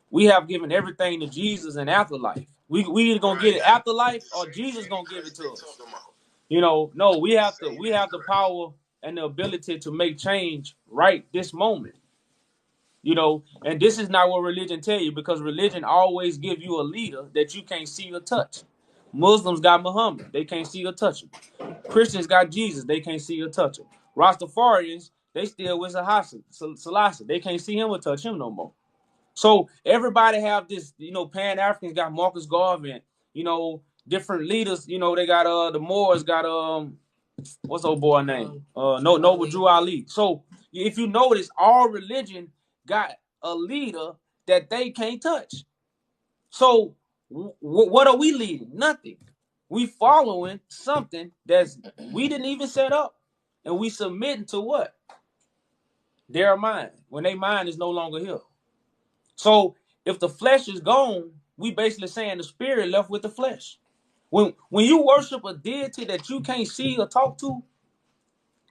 We have given everything to Jesus in afterlife. We either gonna get it afterlife or Jesus gonna give it to us. You know, no, we have the power and the ability to make change right this moment. You know, and this is not what religion tell you, because religion always give you a leader that you can't see or touch. Muslims got Muhammad, they can't see or touch him. Christians got Jesus, they can't see or touch him. Rastafarians, they still with Selassie, they can't see him or touch him no more. So everybody have this, you know, Pan-Africans got Marcus Garvey, you know, different leaders, you know, they got the Moors got what's old boy name? Noble Drew Ali. So if you notice, all religion got a leader that they can't touch. So what are we leading? Nothing. We following something that's we didn't even set up, and we submitting to what? Their mind, when their mind is no longer here. So if the flesh is gone, we basically saying the spirit left with the flesh. When you worship a deity that you can't see or talk to,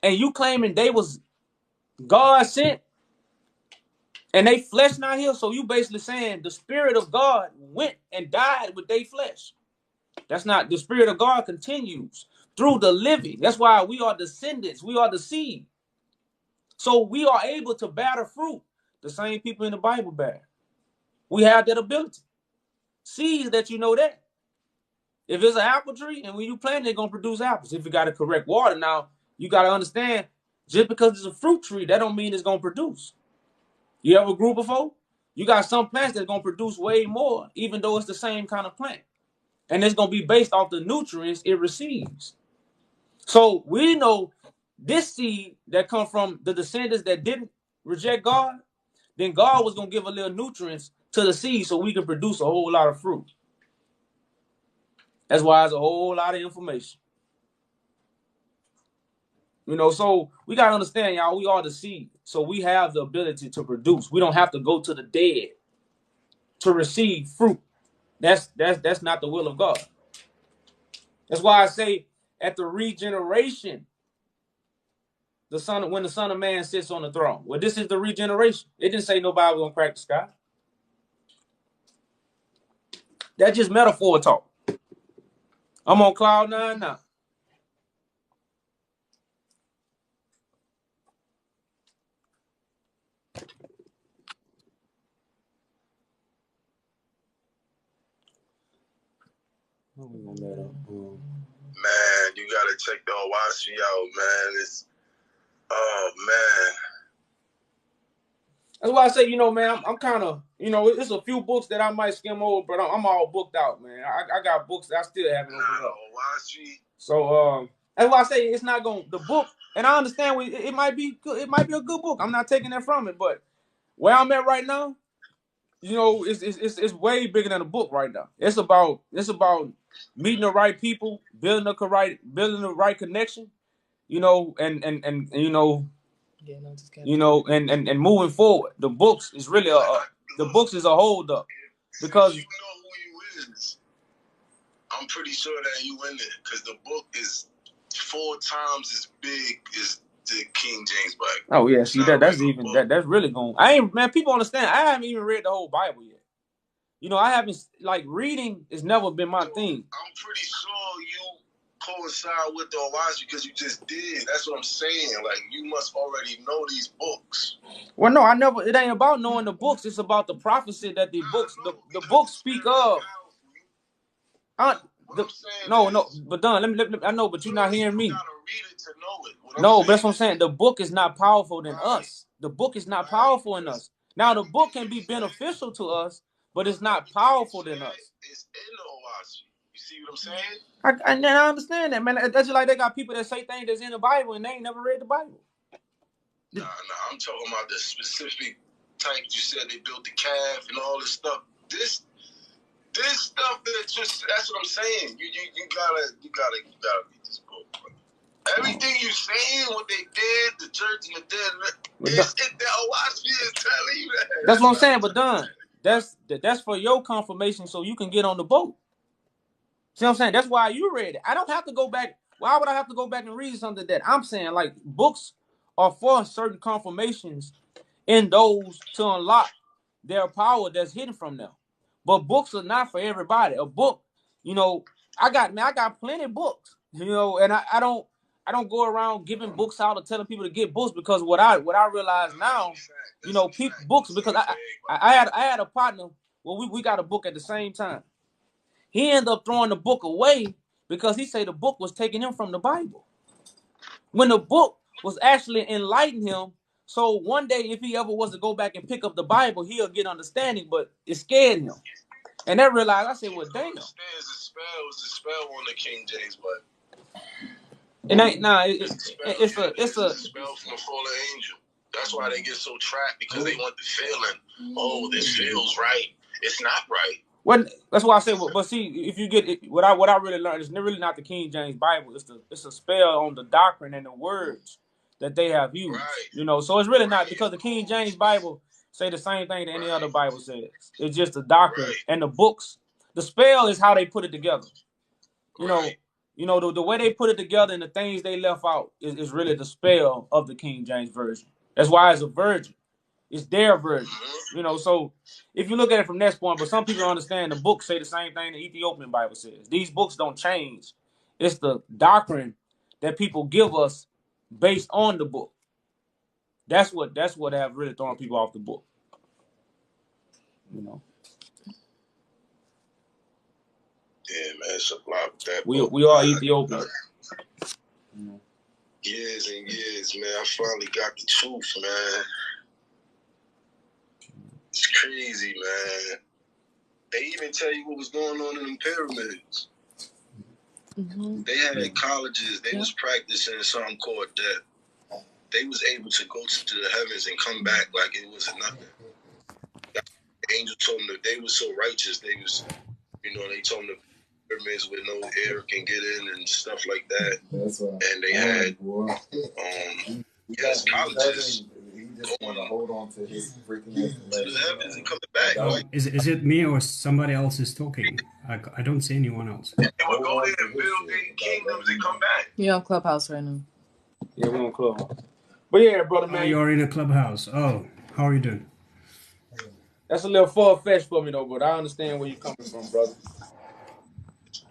and you claiming they was God sent, and they flesh not here, so you basically saying the spirit of God went and died with their flesh. That's not, the spirit of God continues through the living. That's why we are descendants. We are the seed. So we are able to bear the fruit. The same people in the Bible bear. We have that ability. Seeds that you know that. If it's an apple tree and when you plant it, it's going to produce apples. If you got the correct water. Now, you got to understand, just because it's a fruit tree, that don't mean it's going to produce. You ever grew before? You got some plants that's going to produce way more, even though it's the same kind of plant. And it's going to be based off the nutrients it receives. So we know this seed that come from the descendants that didn't reject God, then God was going to give a little nutrients to the seed so we can produce a whole lot of fruit. That's why it's a whole lot of information. You know, so we got to understand, y'all, we are the seed. So we have the ability to produce. We don't have to go to the dead to receive fruit. That's not the will of God. That's why I say at the regeneration, when the Son of Man sits on the throne. Well, this is the regeneration. It didn't say nobody was gonna crack the sky. That's just metaphor talk. I'm on cloud 9 now. Man, you gotta check the Owashi out, man. Oh man. That's why I say, you know, man, I'm kind of, you know, it's a few books that I might skim over, but I'm all booked out, man. I got books that I still haven't opened up. So that's why I say it's not going the book, and I understand it might be good. It might be a good book. I'm not taking that from it, but where I'm at right now, you know, it's way bigger than a book right now. It's about meeting the right people, building the right connection, you know, and you know. You know, and moving forward, the books is really the books is a hold up because you know who you is. I'm pretty sure that you in it because the book is 4 times as big as the King James Bible. Oh yeah, see that's really going. People understand. I haven't even read the whole Bible yet. You know, I haven't reading has never been my thing. I'm pretty sure you coincide with the Owashi because you just did. That's what I'm saying. Like, you must already know these books. Well, no, it ain't about knowing the books. It's about the prophecy that the books speak of. But Don, I know, but you're not hearing me. You gotta read it to know it. No, but that's what I'm saying. The book is not powerful than us. The book is not powerful in us. Now, the book can be beneficial to us, but it's not powerful than us. It's in the Owashi. You see what I'm saying? I understand that, man. That's just like they got people that say things that's in the Bible and they ain't never read the Bible. Nah, I'm talking about the specific type. You said they built the calf and all this stuff. This stuff that's what I'm saying. You gotta read this book, bro. Everything you saying, what they did, the church and the dead, it's the Owaski is telling you that. That's what I'm saying. But Don, that's for your confirmation, so you can get on the boat. See what I'm saying? That's why you read it. I don't have to go back. Why would I have to go back and read something that I'm saying? Like, books are for certain confirmations in those to unlock their power that's hidden from them. But books are not for everybody. A book, you know, I got plenty of books, you know, and I don't go around giving books out or telling people to get books, because what I realize now, you know, people books, because I had a partner. Well, we got a book at the same time. He ended up throwing the book away because he said the book was taking him from the Bible, when the book was actually enlightening him. So one day, if he ever was to go back and pick up the Bible, he'll get understanding, but it scared him. And that realized, I said, well, damn. It was a spell on the King James, but it ain't, nah, it's a spell from a fallen angel. That's why they get so trapped, because they want the feeling. Oh, this feels right. It's not right. Well, that's why I say, but see, if you get it, what I really learned is really not the King James Bible. It's a spell on the doctrine and the words that they have used. Right. You know, so it's really not, because the King James Bible say the same thing that any other Bible says. It's just the doctrine and the books. The spell is how they put it together. You know, the way they put it together and the things they left out is really the spell of the King James version. That's why it's a virgin. It's their version, you know. So if you look at it from that point, but some people don't understand, the books say the same thing the Ethiopian Bible says. These books don't change. It's the doctrine that people give us based on the book. That's what have really thrown people off the book. You know. Yeah, man, it's a lot with that. We are Ethiopian. Years and years, man. I finally got the truth, man. It's crazy, man. They even tell you what was going on in them pyramids. Mm-hmm. They had colleges. They was practicing something called death. They was able to go to the heavens and come back like it wasn't nothing. The angel told them that they was so righteous. They was, you know, they told them the pyramids with no air can get in and stuff like that. That's right. And they had colleges. Just want to hold on to his freaking heavens and coming back. Is it me or somebody else is talking? I don't see anyone else. They would go there and build their kingdoms and come back. You're on Clubhouse right now. Yeah, we're on Clubhouse. But yeah, brother, man. You're in a Clubhouse. Oh, how are you doing? That's a little far-fetched for me, though, but I understand where you're coming from, brother.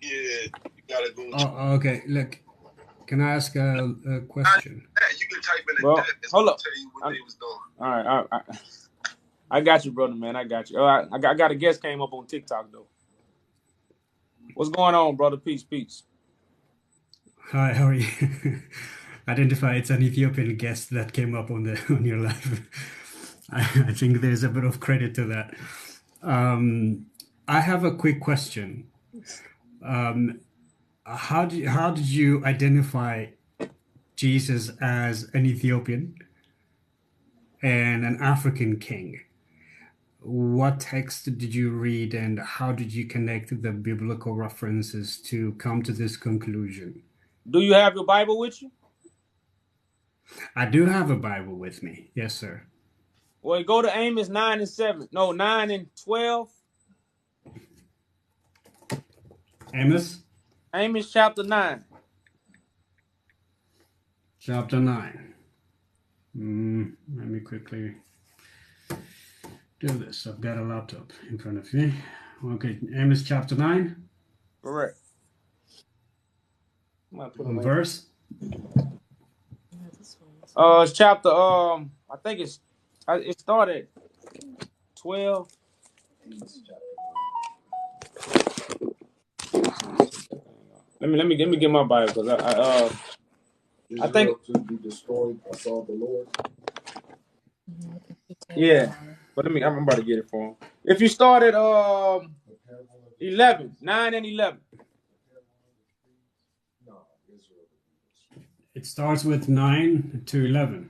Yeah, you gotta go. Oh, okay. Look, can I ask a question? You can type in well, hold up. Tell you what they was doing. All right, I got you, brother, man. I got you. All right, I got a guest came up on TikTok, though. What's going on, brother? Peace. Hi, how are you? Identify, it's an Ethiopian guest that came up on your live. I think there's a bit of credit to that. I have a quick question. How did you identify Jesus as an Ethiopian and an African king? What text did you read, and how did you connect the biblical references to come to this conclusion? Do you have your Bible with you? I do have a Bible with me. Yes, sir. Well, go to Amos 9 and 7. No, 9 and 12. Amos chapter 9. Chapter 9. Let me quickly do this. I've got a laptop in front of me. Okay, Amos chapter 9. Correct. Verse? It's chapter, I think it started 12. Let me get my Bible, because I think to be destroyed. I saw the Lord. Yeah, but I'm about to get it for him. If you start at 11, 9 and 11. It starts with 9 to 11.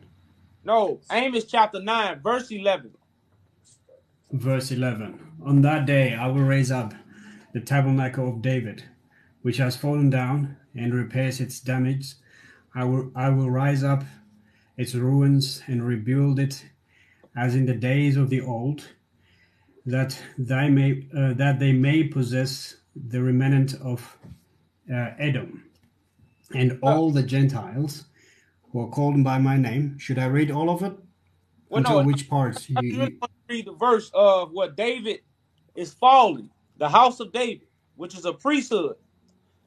No, Amos chapter 9, verse 11. Verse 11. On that day I will raise up the tabernacle of David, which has fallen down, and repairs its damage. I will rise up its ruins and rebuild it as in the days of the old, that they may possess the remnant of Edom and all the Gentiles who are called by my name. Should I read all of it? Well, Until no, which parts? I just really want to read the verse of what David is falling, the house of David, which is a priesthood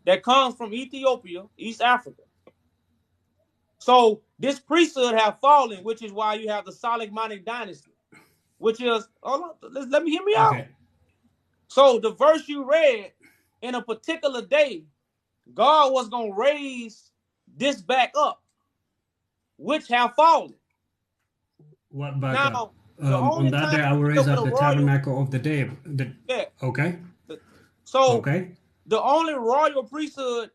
that comes from Ethiopia, East Africa. So this priesthood have fallen, which is why you have the Solomonic dynasty, which is, hold on, let me hear me out. Okay. So the verse you read, in a particular day, God was going to raise this back up, which have fallen. What back Now, up? the only On that time day I will raise with up a the royal, tabernacle of the day. yeah. Okay. So Okay. the only royal priesthood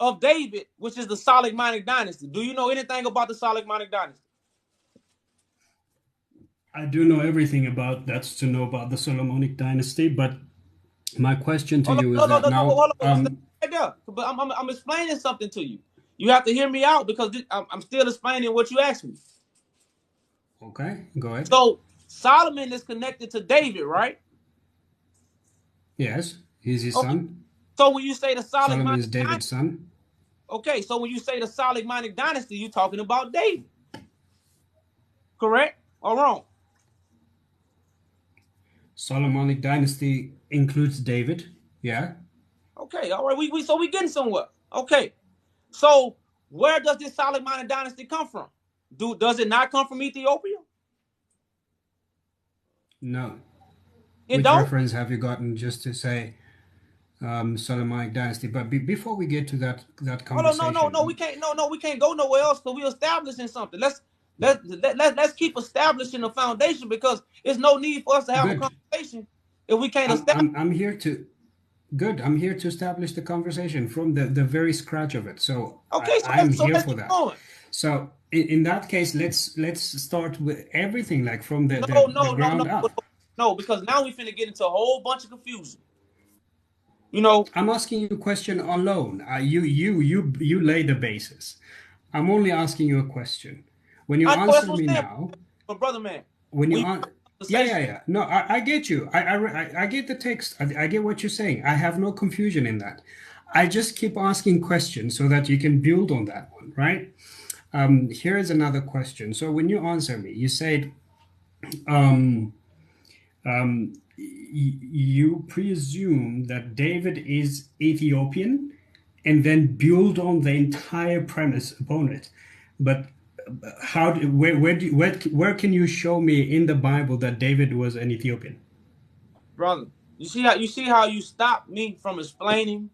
of David, which is the Solomonic dynasty. Do you know anything about the Solomonic dynasty? I do know everything about that's to know about the Solomonic dynasty, but my question to you is that now Hold on. Stay right there. But I'm explaining something to you. You have to hear me out because I'm still explaining what you asked me. Okay, go ahead. So Solomon is connected to David, right? Yes, he's his son. So when you say the Solomon is David's son. Okay, so when you say the Solomonic dynasty, you're talking about David. Correct or wrong? Solomonic dynasty includes David. Yeah. Okay, all right. We getting somewhere. Okay. So where does this Solomonic dynasty come from? Does it not come from Ethiopia? No. It Which don't? reference have you gotten just to say Solomonic dynasty? But before we get to that conversation, no, we can't. No, we can't go nowhere else because we're establishing something. Let's keep establishing the foundation because there's no need for us to have a conversation if we can't establish. I'm here to. Good. I'm here to establish the conversation from the very scratch of it. So okay, I'm here for that. So in that case, let's start with everything like from the ground up. No, because now we finna get into a whole bunch of confusion. You know, I'm asking you a question alone. You lay the basis. I'm only asking you a question. When you answer me now, but brother man, when you yeah. No, I get you. I get the text. I get what you're saying. I have no confusion in that. I just keep asking questions so that you can build on that one, right? Here is another question. So when you answer me, you said, you presume that David is Ethiopian and then build on the entire premise upon it. But where can you show me in the Bible that David was an Ethiopian? Brother, you see how you stopped me from explaining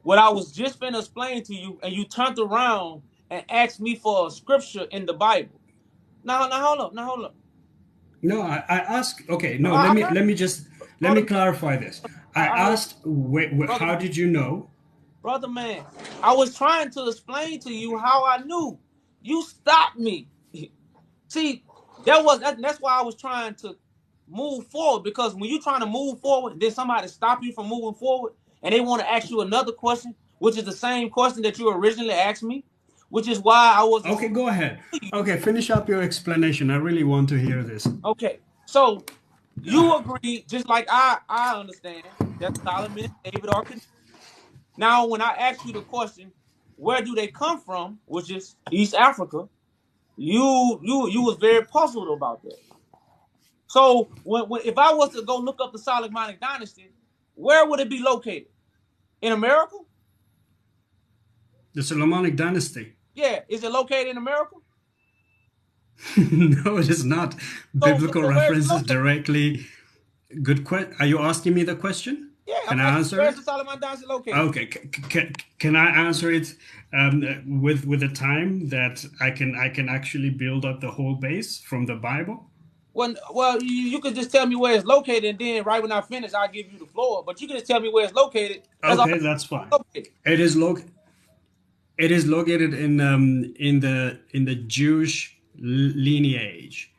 what I was just finna explain to you, and you turned around and asked me for a scripture in the Bible. Now hold up. No, I asked. Okay, no. Let me clarify this. I asked, how did you know? Brother man, I was trying to explain to you how I knew. You stopped me. See, that's why I was trying to move forward, because when you're trying to move forward, then somebody stop you from moving forward, and they want to ask you another question, which is the same question that you originally asked me, which is why I was. Okay, go ahead. Okay, finish up your explanation. I really want to hear this. Okay, so you agree, just like I understand, that Solomon and David are connected. Now, when I ask you the question, where do they come from, which is East Africa, you was very puzzled about that. So if I was to go look up the Solomonic dynasty, where would it be located? In America? The Solomonic dynasty? Yeah. Is it located in America? No, it is not. Biblical references directly. Good question. Are you asking me the question? Yeah. Can I answer where's the Solomonic dynasty located? Okay. Can I answer it with a time that I can actually build up the whole base from the Bible? Well, you could just tell me where it's located, and then right when I finish, I'll give you the floor. But you can just tell me where it's located. Okay, that's fine. It is located in the Jewish lineage.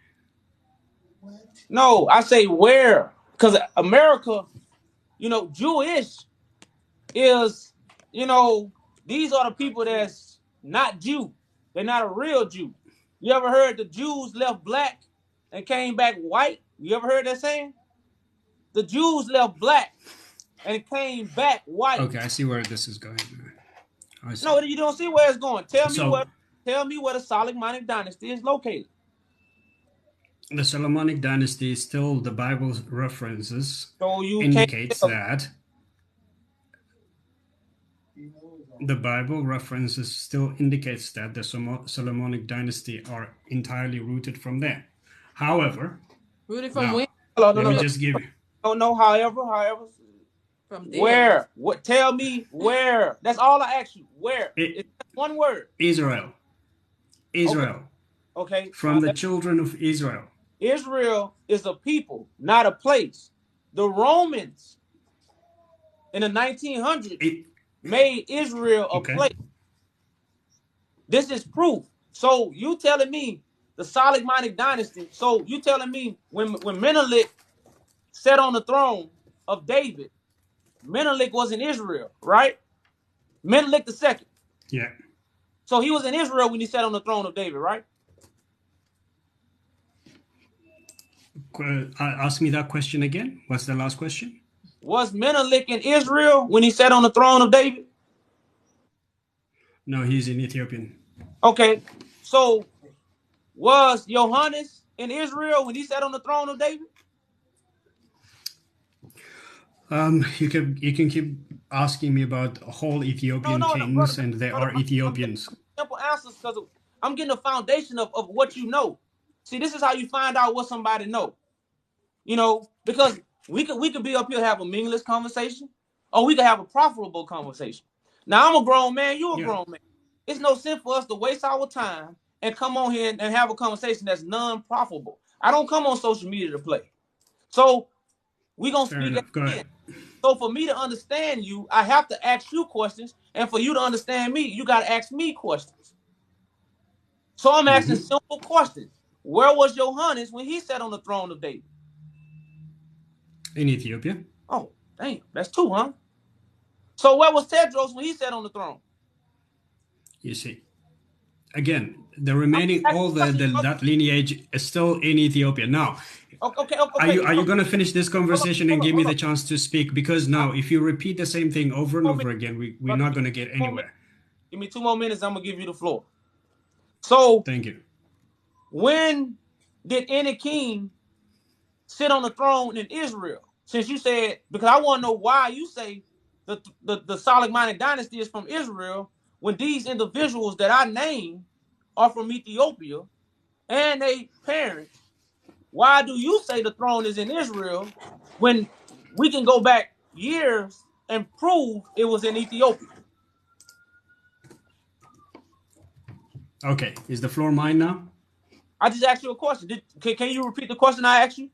What? No, I say where, because America, Jewish is, These are the people that's not Jew. They're not a real Jew. You ever heard the Jews left black and came back white? You ever heard that saying? The Jews left black and came back white. Okay, I see where this is going. I see. No, you don't see where it's going. Tell me So, where the Solomonic dynasty is located. the Solomonic dynasty, still the Bible references So you indicates can't that the Bible references still indicates that the Solomonic dynasty are entirely rooted from there. However, Rooted from now, where? let me just give you. don't know. However, From there. where? What? Tell me where. That's all I ask you. Where? It's one word. Israel. Israel. Okay. From the children of Israel. Israel is a people, not a place. The Romans in the 1900s made Israel a place. This is proof. So you telling me the Solomonic dynasty? So you telling me when Menelik sat on the throne of David, Menelik was in Israel, right? Menelik the second. Yeah. So he was in Israel when he sat on the throne of David, right? Ask me that question again. What's the last question? Was Menelik in Israel when he sat on the throne of David? No, he's in Ethiopian. Okay, so was Johannes in Israel when he sat on the throne of David? You can keep asking me about whole Ethiopian kings, and there are Ethiopians. Simple answers, because I'm getting a foundation of what you know. See, this is how you find out what somebody know. You know, because we could be up here have a meaningless conversation, or we could have a profitable conversation. Now I'm a grown man, you a grown man. It's no sin for us to waste our time and come on here and have a conversation that's non-profitable. I don't come on social media to play. So we're gonna speak again. So for me to understand you, I have to ask you questions, and for you to understand me, you gotta ask me questions. So I'm asking simple questions. Where was Johannes when he sat on the throne of David? In Ethiopia. Oh, damn, that's two, huh? So where was Tedros when he sat on the throne? You see, again, the remaining that lineage is still in Ethiopia. Now, okay. Are you going to finish this conversation and give me the chance to speak? Because now, if you repeat the same thing over and over again, we're not going to get anywhere. Give me 2 more minutes. I'm gonna give you the floor. So, thank you. When did any king sit on the throne in Israel? Since you said, because I want to know why you say the Solomonic dynasty is from Israel, when these individuals that I named are from Ethiopia and they parents. Why do you say the throne is in Israel when we can go back years and prove it was in Ethiopia? Okay, is the floor mine now? I just asked you a question. Can you repeat the question I asked you?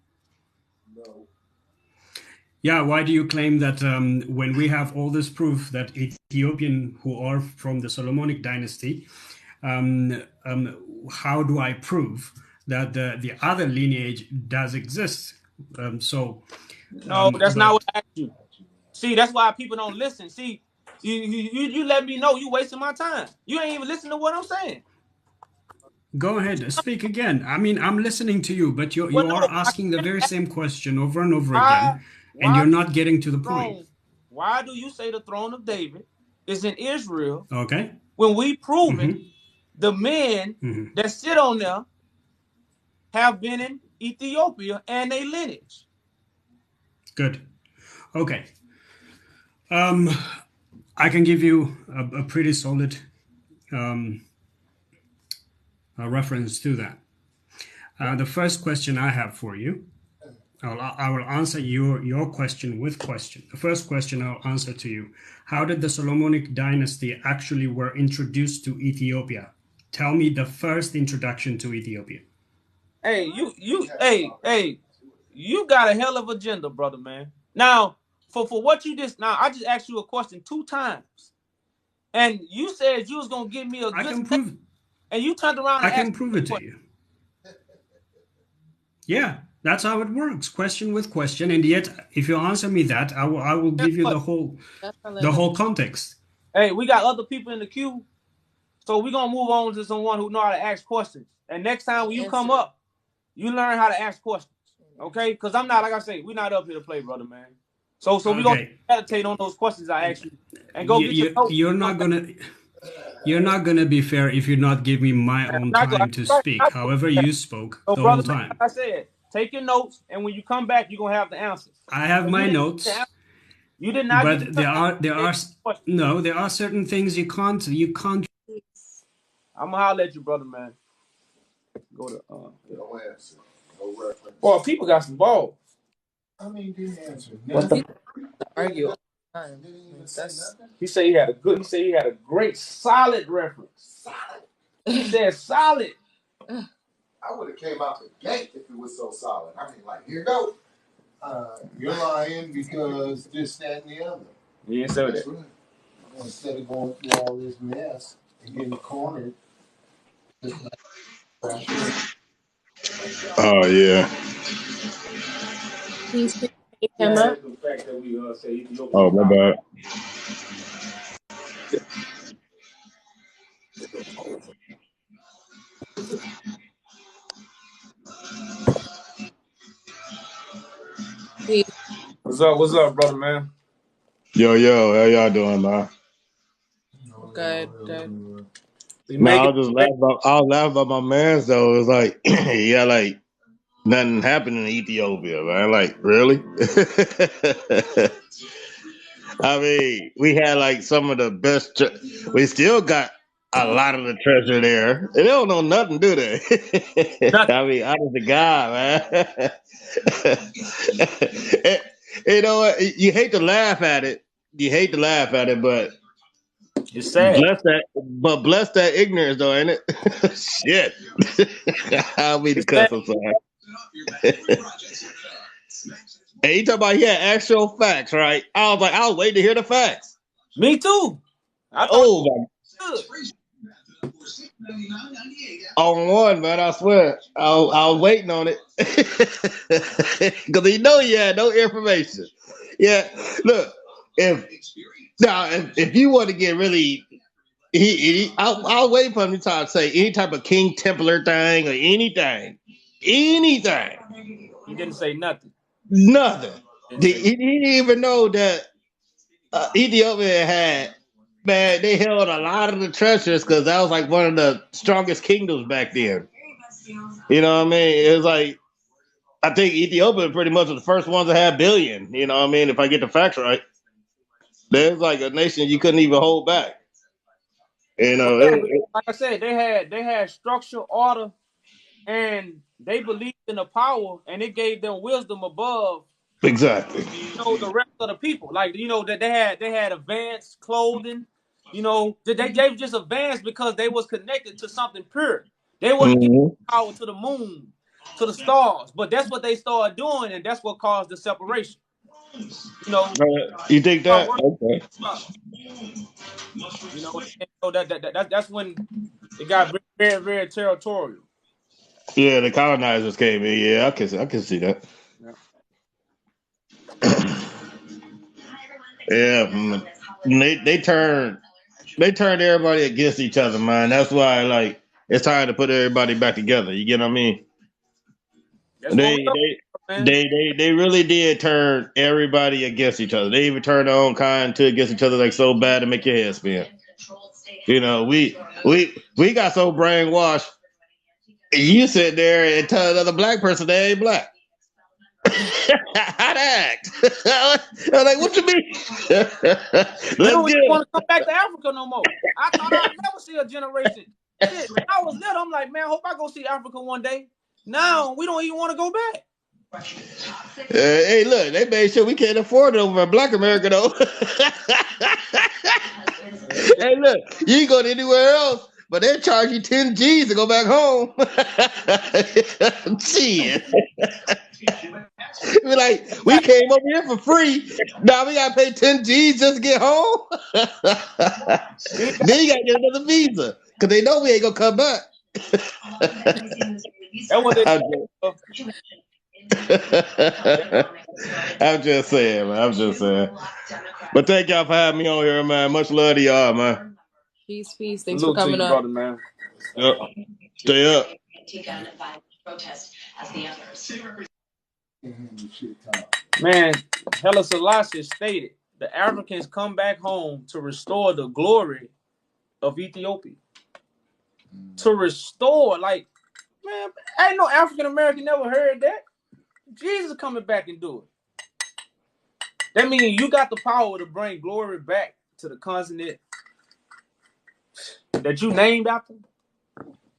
No. Yeah, why do you claim that when we have all this proof that Ethiopian who are from the Solomonic dynasty, how do I prove that the other lineage does exist? No, that's not what I asked you. See, that's why people don't listen. See, you let me know you wasting my time. You ain't even listening to what I'm saying. Go ahead, speak again. I mean, I'm listening to you, but you are asking the very same question over and over again, and you're not getting to the point. Why do you say the throne of David is in Israel? Okay. When we prove it, the men that sit on there have been in Ethiopia and they lineage. Good. Okay. I can give you a pretty solid reference to that. The first question I have for you, I will answer your question with question. The first question I'll answer to you: how did the Solomonic dynasty actually were introduced to Ethiopia? Tell me the first introduction to Ethiopia. Hey, you got a hell of agenda, brother, man. Now, for what you just I just asked you a question 2 times, and you said you was gonna give me a good. I can prove. And you turned around. I can prove it to you. Yeah, that's how it works. Question with question, and yet, if you answer me that, I will give you the whole context. Hey, we got other people in the queue, so we're gonna move on to someone who know how to ask questions. And next time when you come up, you learn how to ask questions. Okay? Because I'm not, like I say, we're not up here to play, brother, man. So we're gonna Okay. meditate on those questions I asked you and go get your notes. You're not gonna be fair if you not give me my own time to speak. However, you spoke So, the whole brother, man, time. like I said, take your notes, and when you come back, you're gonna have the answers. I have my notes, You did not get but the there are certain things you can't. I'm gonna holler at you, brother, man. Go to No answer. No reference. Boy, people got some balls. I mean, didn't answer. What the argue all the time. He said he had a great solid reference. Solid. He said solid. I would have came out the gate if it was so solid. I mean, like, here you go. You're lying because this, that, and the other. He didn't say that. Right. Instead of going through all this mess and getting cornered. Oh yeah. Please pick him up. Oh my bad. Please. What's up, brother, man? Yo, how y'all doing, man? Good. No, I was laughing about my man's though. It was like, yeah, like nothing happened in Ethiopia, man. Like, really? I mean, we had like some of the best. We still got a lot of the treasure there. They don't know nothing, do they? I mean, honest to God, man. You know what? You hate to laugh at it. But it's sad. Bless that ignorance, though, ain't it? Shit. I'll be the cuss. I'm sorry. And you talk about actual facts, right? I was waiting to hear the facts. Me too. On one, man, I swear. I was waiting on it. Because he know he had no information. Yeah, look, if you want to get really, I'll wait for him to say any type of King Templar thing or anything. He didn't say nothing. Nothing. He didn't even know that Ethiopia had, man, they held a lot of the treasures because that was like one of the strongest kingdoms back then. You know what I mean? It was like, I think Ethiopia pretty much was the first ones to have billion. You know what I mean? If I get the facts right. There's like a nation you couldn't even hold back. You know, like I said, they had structure, order, and they believed in the power, and it gave them wisdom above. Exactly. The rest of the people, like that they had advanced clothing. They just advanced because they was connected to something pure. They wasn't giving power to the moon, to the stars, but that's what they started doing, and that's what caused the separation. You think that? Okay. That's when it got very, very, very territorial. Yeah, the colonizers came in. Yeah, I can see that. Yeah, they turned everybody against each other, man. That's why like it's time to put everybody back together. You get what I mean? They really did turn everybody against each other. They even turned their own kind against each other like so bad to make your head spin. We got so brainwashed. You sit there and tell another black person they ain't black. How to act? I'm like, what you mean? They don't even want to come back to Africa no more. I thought I'd never see a generation. Shit, when I was little, I'm like, man, I hope I go see Africa one day. Now we don't even want to go back. Hey, look, they made sure we can't afford it over in Black America, though. Hey, look, you ain't go to anywhere else, but they charge you 10 G's to go back home. Shit. We're like, we came over here for free. Now we gotta pay 10 G's just to get home. Then you gotta get another visa because they know we ain't gonna come back. I'm just saying, man. I'm just saying. But thank y'all for having me on here, man. Much love to y'all, man. Peace, peace. Thanks for Salute to coming you, up. brother, man. Yep. Stay up. Man, Haile Selassie stated, the Africans come back home to restore the glory of Ethiopia. To restore, like, man, ain't no African American never heard that. Jesus coming back and do it. That means you got the power to bring glory back to the continent that you named after.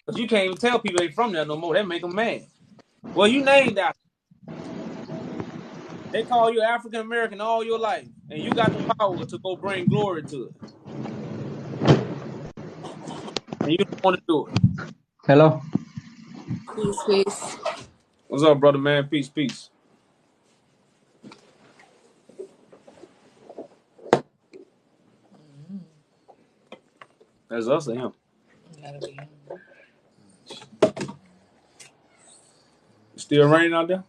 Because you can't even tell people they from there no more. That make them mad. Well, you named after. They call you African American all your life, and you got the power to go bring glory to it, and you don't want to do it. Hello. Peace, peace. What's up, brother, man? Peace, peace. That's us or him. Gotta be him. Still raining out there?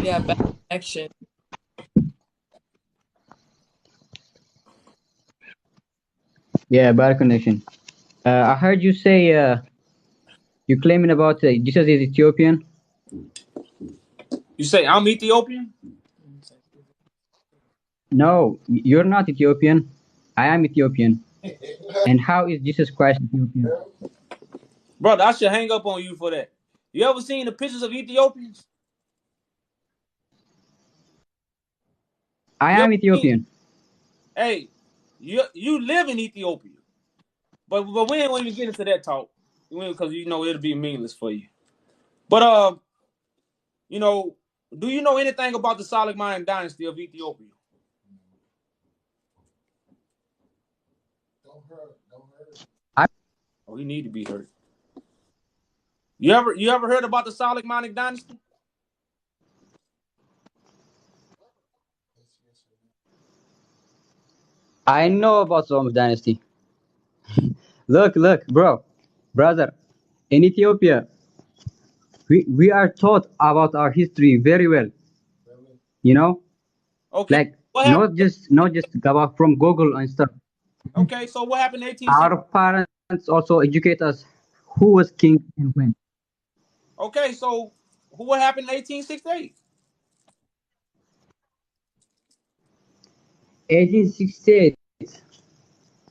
Yeah, bad connection. Yeah, bad connection. I heard you say you claiming about Jesus is Ethiopian. You say I'm Ethiopian? No, you're not Ethiopian. I am Ethiopian. And how is Jesus Christ Ethiopian? Brother, I should hang up on you for that. You ever seen the pictures of Ethiopians? I am Ethiopian. Hey, you live in Ethiopia. But we ain't gonna even get into that talk. Because you know it'll be meaningless for you. But you know, do you know anything about the Solomon dynasty of Ethiopia? Oh, he need to be heard. You ever heard about the Solomonic dynasty? I know about Solomon dynasty. Look, brother, in Ethiopia, we are taught about our history very well. You know, Okay. like not just about from Google and stuff. Okay, so what happened in 1860? Our parents also educate us who was king and when. Okay, so what happened in 1868? 1868.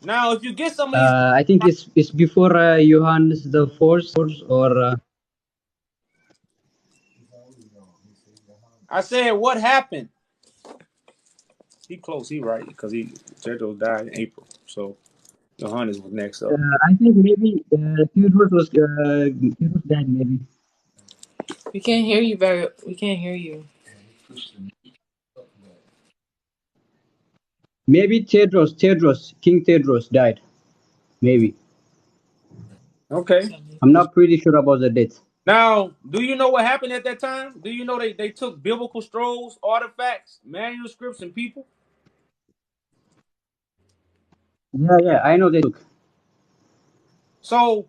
Now, if you get some of these, I think it's before Johannes the Fourth or. I said, what happened? He close, he right, because Tedros died in April, so Johannes was next up. I think maybe Theodorus died maybe. We can't hear you we can't hear you. Maybe King Tedros died. Maybe. Okay. I'm not pretty sure about the date. Now, do you know what happened at that time? Do you know they took biblical scrolls, artifacts, manuscripts, and people? Yeah, I know they took. So,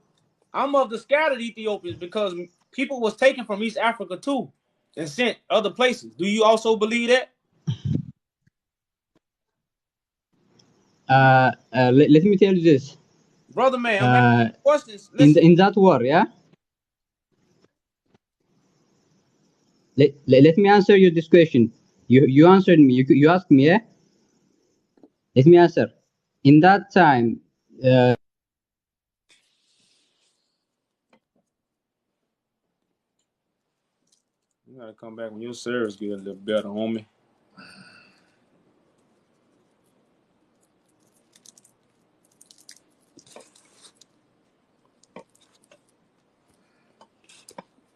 I'm of the scattered Ethiopians because people was taken from East Africa too and sent other places. Do you also believe that? Let me tell you this. Brother man, I'm asking questions. In that war, yeah? Let me answer you this question. You answered me. You asked me, yeah? Let me answer. In that time, you gotta come back when your service get a little better, homie.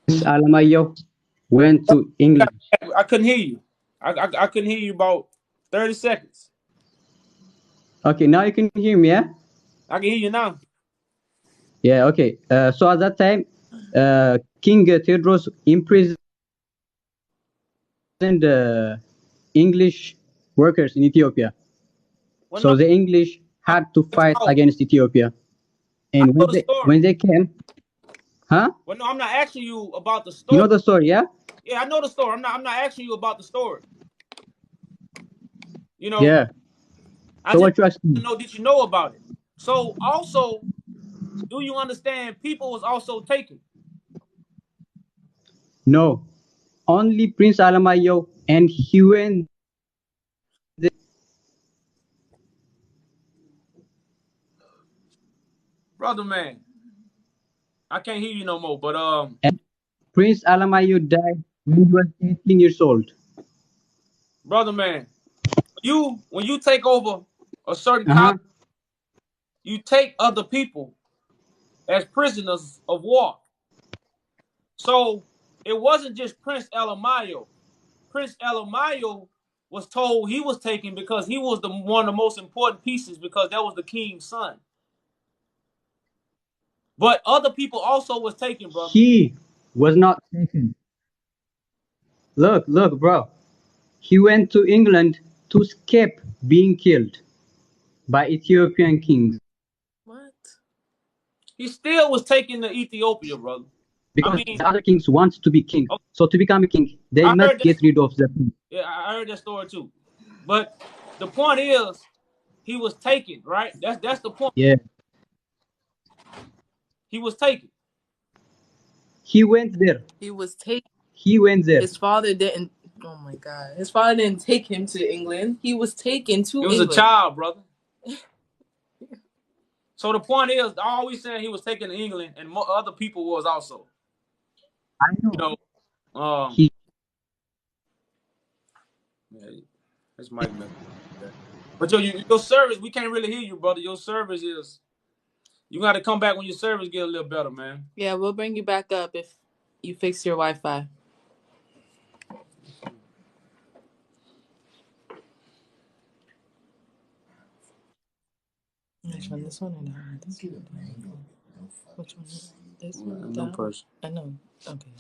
Alamayo went to England. I couldn't hear you. I couldn't hear you about 30 seconds. Okay, now you can hear me, yeah? I can hear you now. Yeah, okay. So at that time, King Theodros imprisoned English workers in Ethiopia. Well, so no, the English had to fight against Ethiopia. And know the story. when they came, huh? Well, no, I'm not asking you about the You story. know the story, yeah? Yeah, I know the story. I'm not asking you about the story. You know, Yeah. I So just what you asking? know, did you know about it? So also, do you understand people was also taken? No. Only Prince Alamayo and he went there. Brother man, I can't hear you no more, but And Prince Alamayo died when he was 18 years old. brother man, when you take over a certain Uh-huh. colony, you take other people as prisoners of war. So it wasn't just Prince Alamayo. Prince Alamayo was told he was taken because he was one of the most important pieces because that was the king's son. But other people also was taken, brother. He was not taken. Look, bro. He went to England to escape being killed by Ethiopian kings. What? He still was taken to Ethiopia, brother. I Because mean, the other kings want to be king. okay, So to become a king, they I must heard that. get rid of the king. Yeah, I heard that story too. But the point is, he was taken, right? That's the point. Yeah. He was taken. He went there. He was taken. He went there. His father didn't. Oh my God. His father didn't take him to England. He was taken He to was England. a child, brother. So the point is, I always saying he was taken to England, and other people was also. I know. You know, He yeah, that's Mike. But your service, we can't really hear you, brother. Your service is. You got to come back when your service get a little better, man. Yeah, we'll bring you back up if you fix your Wi-Fi. Which one? This one or that one? This one? Which one? This one? No That person. one? I know. Okay.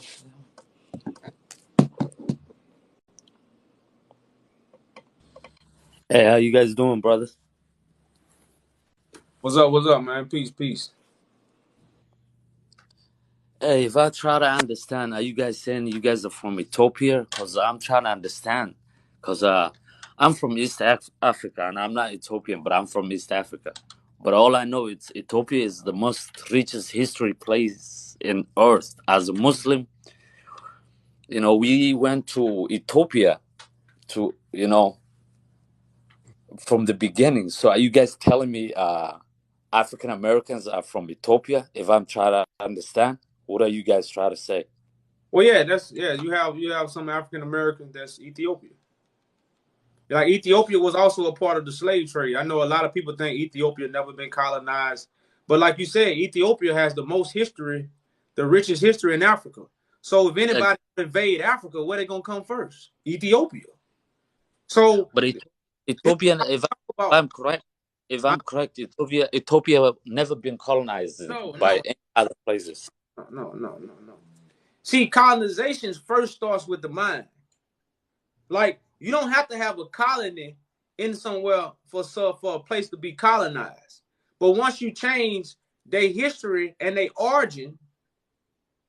Hey, how you guys doing, brothers? What's up, man? Peace. Hey, if I try to understand, are you guys saying you guys are from Ethiopia? Because I'm trying to understand. Because I'm from East Africa, and I'm not Ethiopian, but I'm from East Africa. But all I know is Ethiopia is the most richest history place in earth. As a Muslim, we went to Ethiopia to, from the beginning. So are you guys telling me African Americans are from Ethiopia? If I'm trying to understand, what are you guys trying to say? Well, yeah. You have some African Americans that's Ethiopia. Like Ethiopia was also a part of the slave trade. I know a lot of people think Ethiopia never been colonized, but like you said, Ethiopia has the most history, the richest history in Africa. So if anybody invade Africa, where they gonna come first? Ethiopia. So, But Ethiopian, I'm correct, Ethiopia never been colonized by any other places. No. See, colonization first starts with the mind. Like, you don't have to have a colony in somewhere for a place to be colonized. But once you change their history and their origin,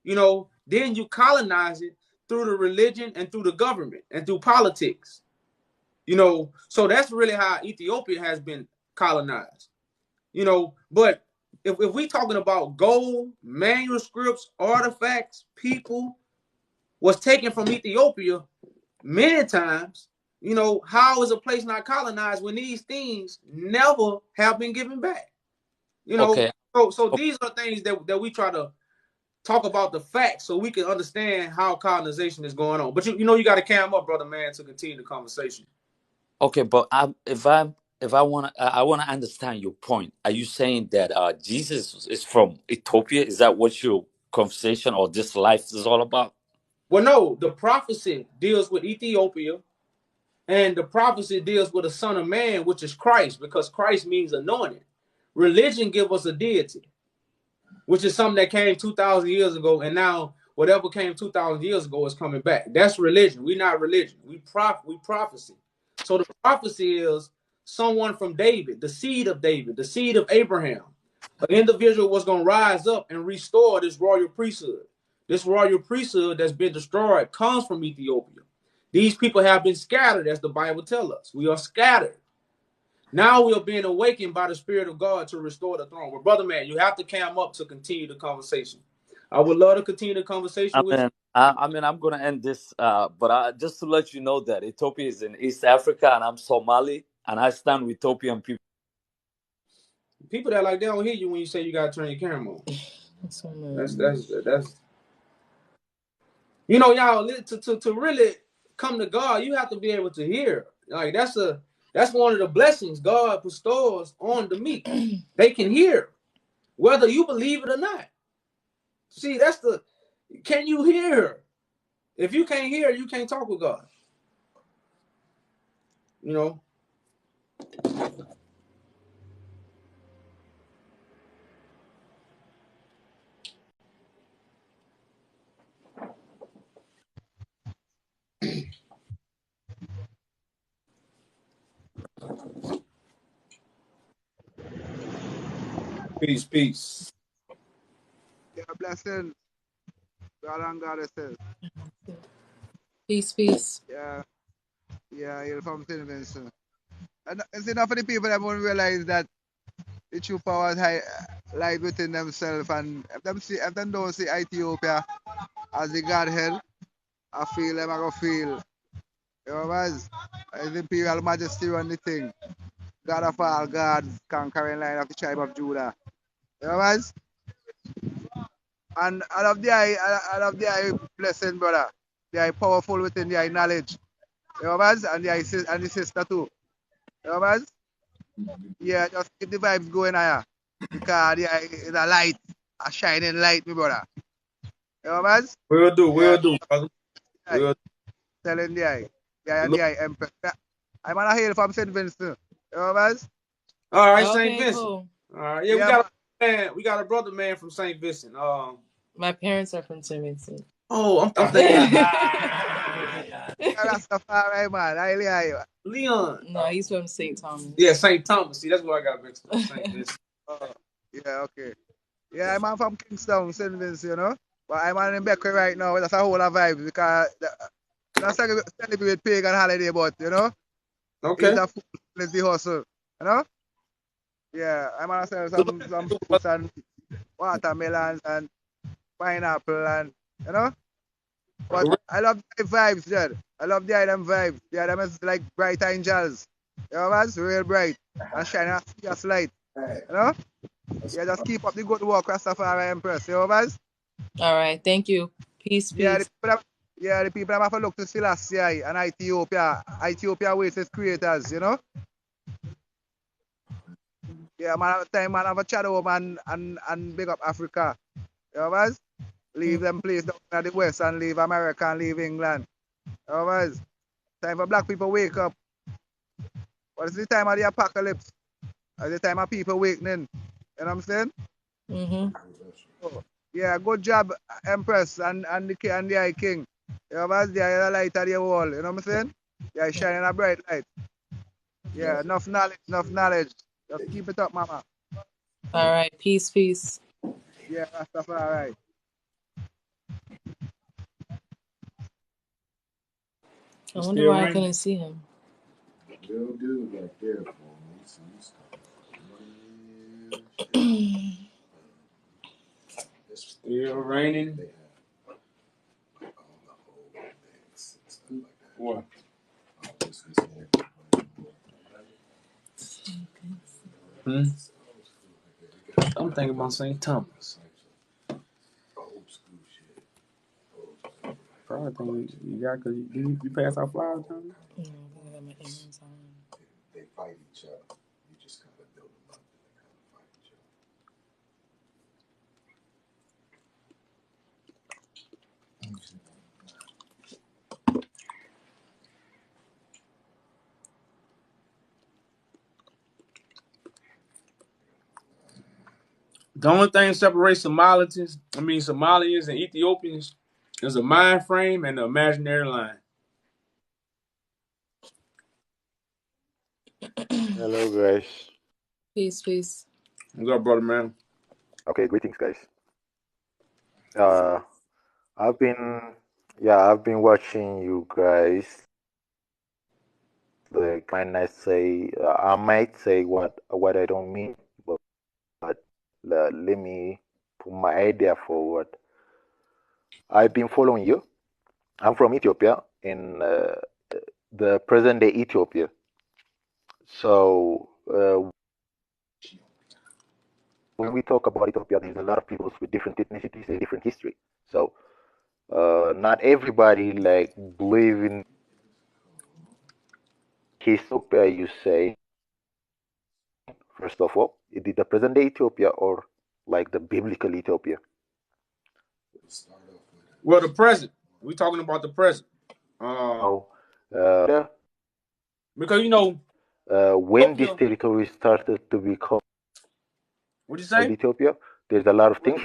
then you colonize it through the religion and through the government and through politics. So that's really how Ethiopia has been colonized. But if we talking about gold, manuscripts, artifacts, people was taken from Ethiopia many times, how is a place not colonized when these things never have been given back? Okay. So these are things that we try to talk about the facts so we can understand how colonization is going on. But you got to cam up, brother man, to continue the conversation. Okay, but if I want to understand your point. Are you saying that Jesus is from Ethiopia? Is that what your conversation or this life is all about? Well, no, the prophecy deals with Ethiopia, and the prophecy deals with the Son of Man, which is Christ, because Christ means anointed. Religion gives us a deity, which is something that came 2,000 years ago, and now whatever came 2,000 years ago is coming back. That's religion. We're not religion. We prophecy. So the prophecy is someone from David, the seed of Abraham, An individual was going to rise up and restore this royal priesthood. This royal priesthood that's been destroyed comes from Ethiopia. These people have been scattered, as the Bible tells us. We are scattered. Now we are being awakened by the Spirit of God to restore the throne. Well, brother man, you have to come up to continue the conversation. I would love to continue the conversation with you. I'm gonna end this, but just to let you know that Ethiopia is in East Africa, and I'm Somali, and I stand with Ethiopian people. People that like they don't hear you when you say you gotta turn your camera on. That's you know, y'all to really come to God, you have to be able to hear. Like that's one of the blessings God bestows on the meek. They can hear, whether you believe it or not. See, can you hear? If you can't hear, you can't talk with God. You know. Peace. Yeah, blessing. God and goddesses. Peace. Yeah, you're from St. Vincent. And it's enough for the people that won't realize that the true power lies within themselves, and if them don't see Ethiopia as the Godhead, I feel them I go feel. You know, as the imperial majesty run the thing. God of all gods, conquering line of the tribe of Judah. You know, as? And I love the eye blessing, brother. The eye powerful within the eye knowledge. You know, as? And the sister too. You know, as? Yeah, just keep the vibes going higher. Because the eye is a light, a shining light, my brother. You know, as? We'll do, brother. Telling the eye. The eye empress. I'm on a hail from St. Vincent. You know, as? All right, St. Vincent. Cool. All right, yeah, we got a brother man from St. Vincent. My parents are from St. Vincent. Oh, I'm thinking. Rastafari, man. Leon. No, he's from St. Thomas. Yeah, St. Thomas. See, that's what I got mixed up. St. Vincent. Yeah, okay. Yeah, I'm from Kingston, St. Vincent, you know. But I'm in Beckley right now. That's a whole lot of vibes because not celebrate pagan holiday, but you know, okay, it's a food, it's the hustle, you know. Yeah, I'm gonna sell some fruits and watermelons and pineapple and you know. But I love the vibes, Jed. I love the item vibes. The item is like bright angels. You know, man? Real bright and shining as light. You know? Yeah, just keep up the good work, Rastafari Empress. You know, man? All right, thank you. Peace. The people that have to look to Selassie and Ethiopia. Ethiopia waits its creators, you know? Yeah, man, have a shadow and big up Africa. You know, man? Leave them place down in the West and leave America and leave England. You know, man? Time for black people wake up. What is the time of the apocalypse? It's the time of people awakening. You know what I'm saying? Mm-hmm. So, yeah, good job, Empress and the Eye King. You know, man? They are the light of the wall. You know what I'm saying? They are shining a bright light. Yeah, enough knowledge. Just keep it up, mama. All right, peace. Yeah, that's all right. I wonder why I couldn't see him. Little dude back there for me. It's still raining. What? I'm thinking about St. Thomas. Probably think you got because you pass out flowers down there? No, because I got my earrings on. They fight each other. You just kind of build them up and they kind of fight each The only thing that separates Somalians and Ethiopians is a mind frame and an imaginary line. Hello, guys. Peace. What's up, brother, man? Okay, greetings, guys. I've been, I've been watching you guys. Like, I might say what I don't mean, but let me put my idea forward. I've been following you. I'm from Ethiopia, in the present day Ethiopia. So when we talk about Ethiopia, there's a lot of people with different ethnicities and different history. So not everybody like believe in Ethiopia. You say, first of all, is it the present day Ethiopia or like the biblical Ethiopia? Well, the present. We're talking about the present. Because you know, when this territory started to be called, what you say? Ethiopia, there's a lot of things.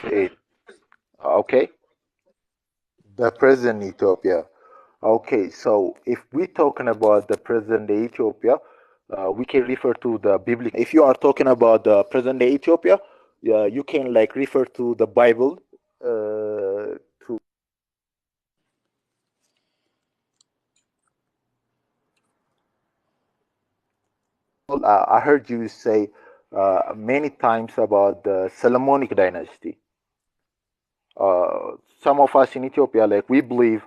Okay, the present Ethiopia. Okay, so if we're talking about the present day Ethiopia, we can refer to the biblical. If you are talking about the present day Ethiopia, you can like refer to the Bible. I heard you say many times about the Solomonic dynasty. Some of us in Ethiopia, like we believe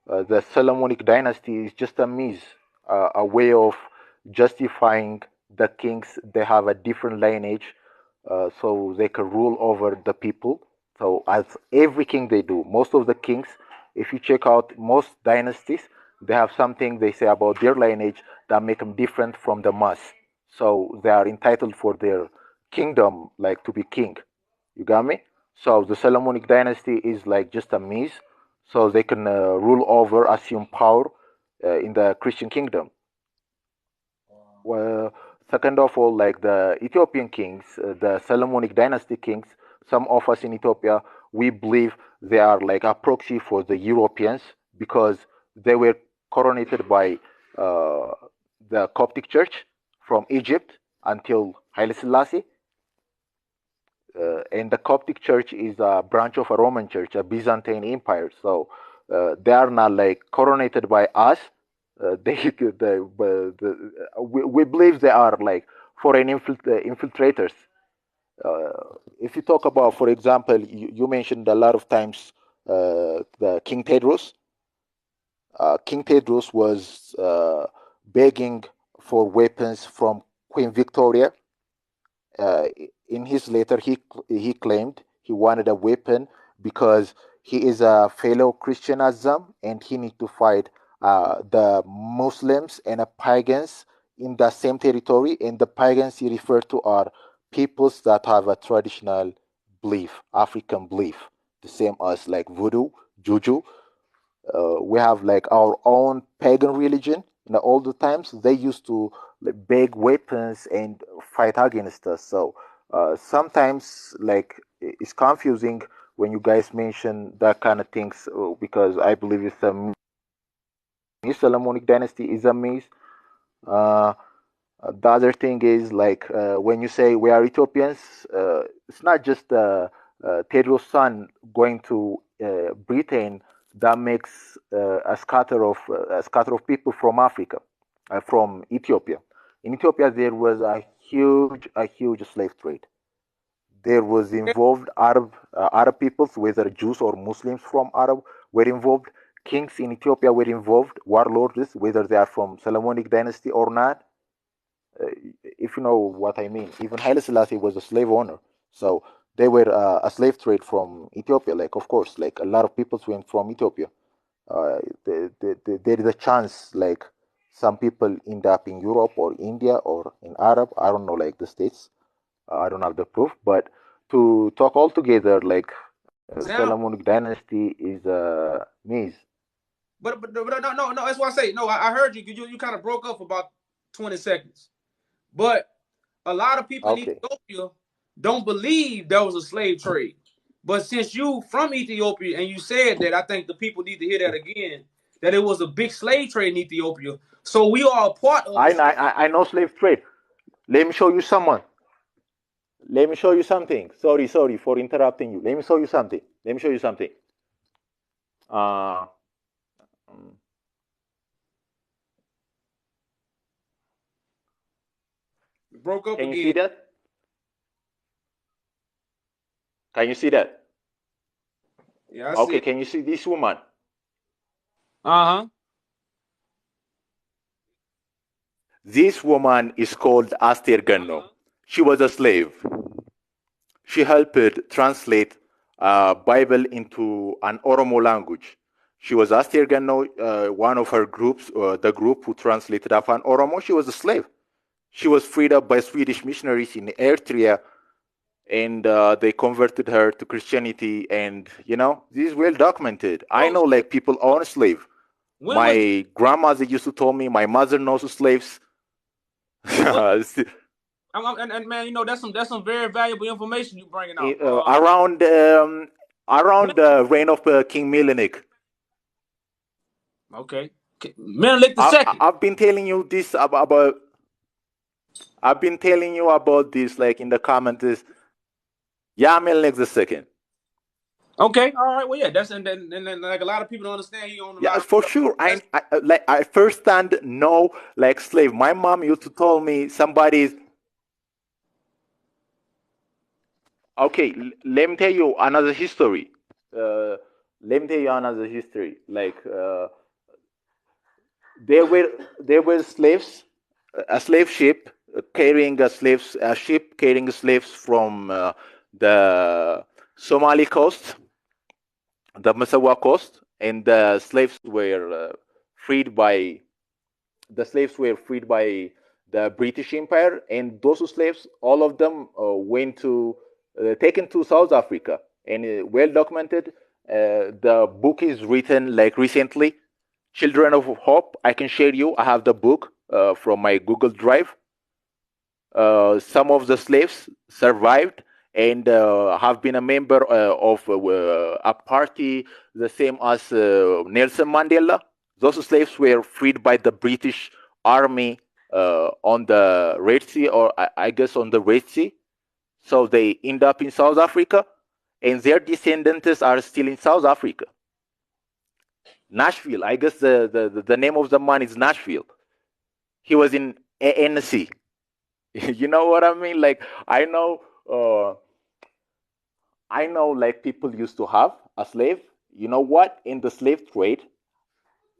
the Solomonic dynasty is just a myth, a way of justifying the kings. They have a different lineage, so they can rule over the people. So as every king they do, most of the kings, if you check out most dynasties, they have something they say about their lineage that make them different from the mass. So they are entitled for their kingdom, like to be king. You got me? So the Solomonic dynasty is like just a myth, so they can rule over, assume power in the Christian kingdom. Well, second of all, like the Ethiopian kings, the Solomonic dynasty kings, some of us in Ethiopia, we believe they are like a proxy for the Europeans because they were coronated by the Coptic Church from Egypt until Haile Selassie. And the Coptic Church is a branch of a Roman Church, a Byzantine Empire. So they are not like coronated by us. We believe they are like foreign infiltrators. If you talk about, for example, you mentioned a lot of times the King Tedros. King Tedros was begging for weapons from Queen Victoria. In his letter, he claimed he wanted a weapon because he is a fellow Christian as them, and he need to fight the Muslims and the pagans in the same territory. And the pagans he referred to are peoples that have a traditional belief, African belief, the same as like voodoo, juju. We have like our own pagan religion. In the older times, they used to like, beg weapons and fight against us. So sometimes like it's confusing when you guys mention that kind of things because I believe it's a myth. Solomonic dynasty is a myth. The other thing is like when you say we are Ethiopians, it's not just Tedros' son going to Britain that makes a scatter of people from Africa, from Ethiopia. In Ethiopia, there was a huge slave trade. There was involved Arab peoples, whether Jews or Muslims from Arab were involved. Kings in Ethiopia were involved, warlords, whether they are from Solomonic dynasty or not. If you know what I mean, even Haile Selassie was a slave owner, so they were a slave trade from Ethiopia. Like, of course, like a lot of people went from Ethiopia. There is a chance, like some people end up in Europe or India or in Arab. I don't know, like the states. I don't have the proof, but to talk all together, like Solomonic dynasty is a myth. But no, that's why I say no. I heard you. You kind of broke up for about 20 seconds. But a lot of people in Ethiopia don't believe there was a slave trade. But since you from Ethiopia and you said that, I think the people need to hear that again, that it was a big slave trade in Ethiopia. So we are a part of I know slave trade. Let me show you someone. Let me show you something. Sorry for interrupting you. Let me show you something. Let me show you something. Uh, Broke up can you see again. that? Can you see that? Yeah, I see Okay, it. can you see this woman? Uh-huh. This woman is called Aster Ganno. She was a slave. She helped translate Bible into an Oromo language. She was Aster Ganno, one of her groups, the group who translated Afan Oromo. She was a slave. She was freed up by Swedish missionaries in Eritrea, and they converted her to Christianity. And this is well documented. I know, like, people own a slave. When was My grandmother used to tell me. My mother knows slaves. and man, you know, that's some very valuable information you bringing out. Around the reign of King Menelik. Okay, Menelik the second. I've been telling you this about. I've been telling you about this, like, in the comments. Yeah, Menelik the second. Okay, all right. Well, yeah, that's and then like a lot of people don't understand. He owned a Yeah, lot of for stuff. sure. I first hand know, like, slave. My mom used to tell me somebody's. Okay, let me tell you another history. Let me tell you another history. Like, there were slaves, a slave ship carrying a ship carrying slaves from the Somali coast, the Masawa coast, and the slaves were freed by the British Empire, and those slaves, all of them, taken to South Africa, and well documented. The book is written, like, recently. Children of Hope. I can share you. I have the book from my Google Drive. Some of the slaves survived and have been a member of a party the same as Nelson Mandela. Those slaves were freed by the British Army on the Red Sea, or I guess on the Red Sea. So they end up in South Africa, and their descendants are still in South Africa. Nashville, I guess the name of the man is Nashville. He was in ANC. You know what I mean? Like, I know, like, people used to have a slave. You know what? In the slave trade,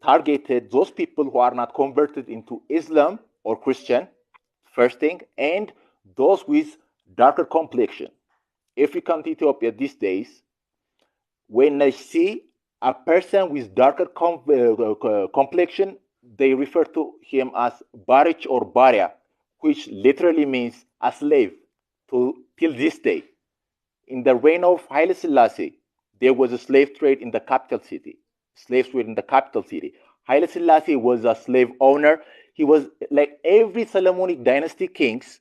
targeted those people who are not converted into Islam or Christian, first thing, and those with darker complexion. If you come to Ethiopia these days, when they see a person with darker complexion, they refer to him as Barich or Baria, which literally means a slave till this day. In the reign of Haile Selassie, there was a slave trade in the capital city. Slaves were in the capital city. Haile Selassie was a slave owner. He was like every Solomonic dynasty kings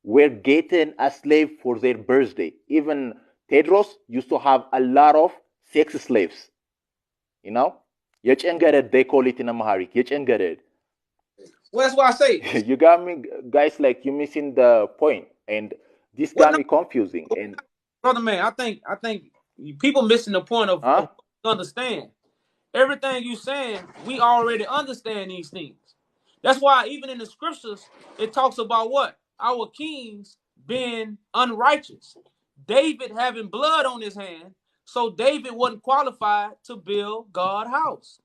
were getting a slave for their birthday. Even Tedros used to have a lot of sex slaves. You know? Yechengered, they call it in Amharic. Yechengered. Well, that's why I say. You got me, guys, like, you missing the point. And this got me confusing. And brother man, I think people missing the point of understand. Everything you saying, we already understand these things. That's why even in the scriptures, it talks about what? Our kings being unrighteous. David having blood on his hand, so David wasn't qualified to build God's house.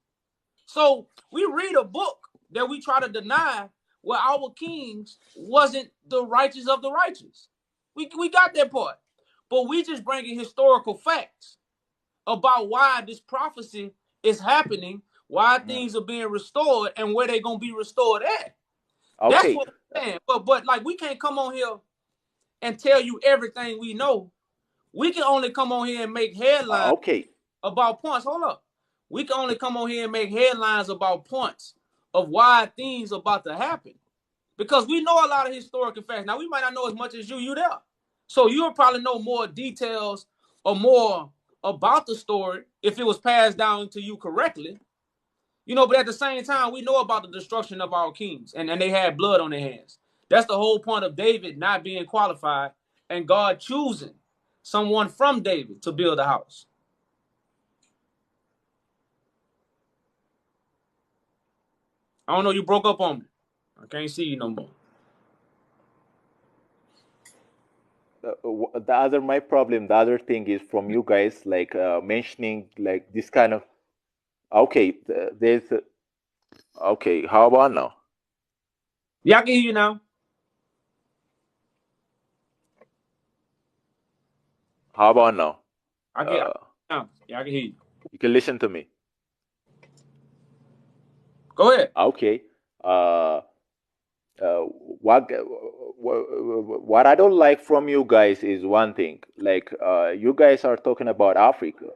So we read a book that we try to deny where our kings wasn't the righteous of the righteous. We got that part. But we just bringing historical facts about why this prophecy is happening, why things are being restored, and where they're going to be restored at. Okay. That's what we're saying. But like, we can't come on here and tell you everything we know. We can only come on here and make headlines about points. Hold up. We can only come on here and make headlines about points of why things are about to happen. Because we know a lot of historical facts. Now, we might not know as much as you there. So you'll probably know more details or more about the story if it was passed down to you correctly. You know, but at the same time, we know about the destruction of our kings, and they had blood on their hands. That's the whole point of David not being qualified and God choosing someone from David to build a house. I don't know, you broke up on me. I can't see you no more. The other thing is from you guys, like mentioning like this kind of. Okay, okay. How about now? Yeah, I can hear you now. How about now? I can now. Yeah, I can hear you. You can listen to me. Go ahead. Okay. What I don't like from you guys is one thing. Like you guys are talking about Africa.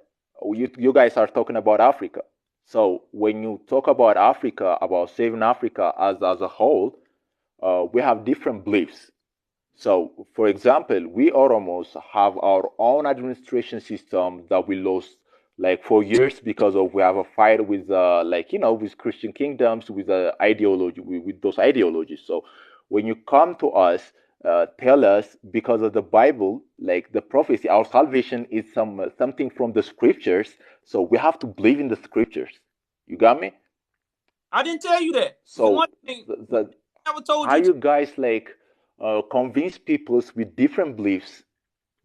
You guys are talking about Africa. So when you talk about Africa, about saving Africa as a whole, we have different beliefs. So, for example, we Oromos have our own administration system that we lost like for years because of we have a fight with like with Christian kingdoms with ideology with those ideologies. So, when you come to us, tell us because of the Bible, like the prophecy, our salvation is something from the scriptures. So we have to believe in the scriptures. You got me? I didn't tell you that. So one thing, I never told how you. You guys like convince people with different beliefs,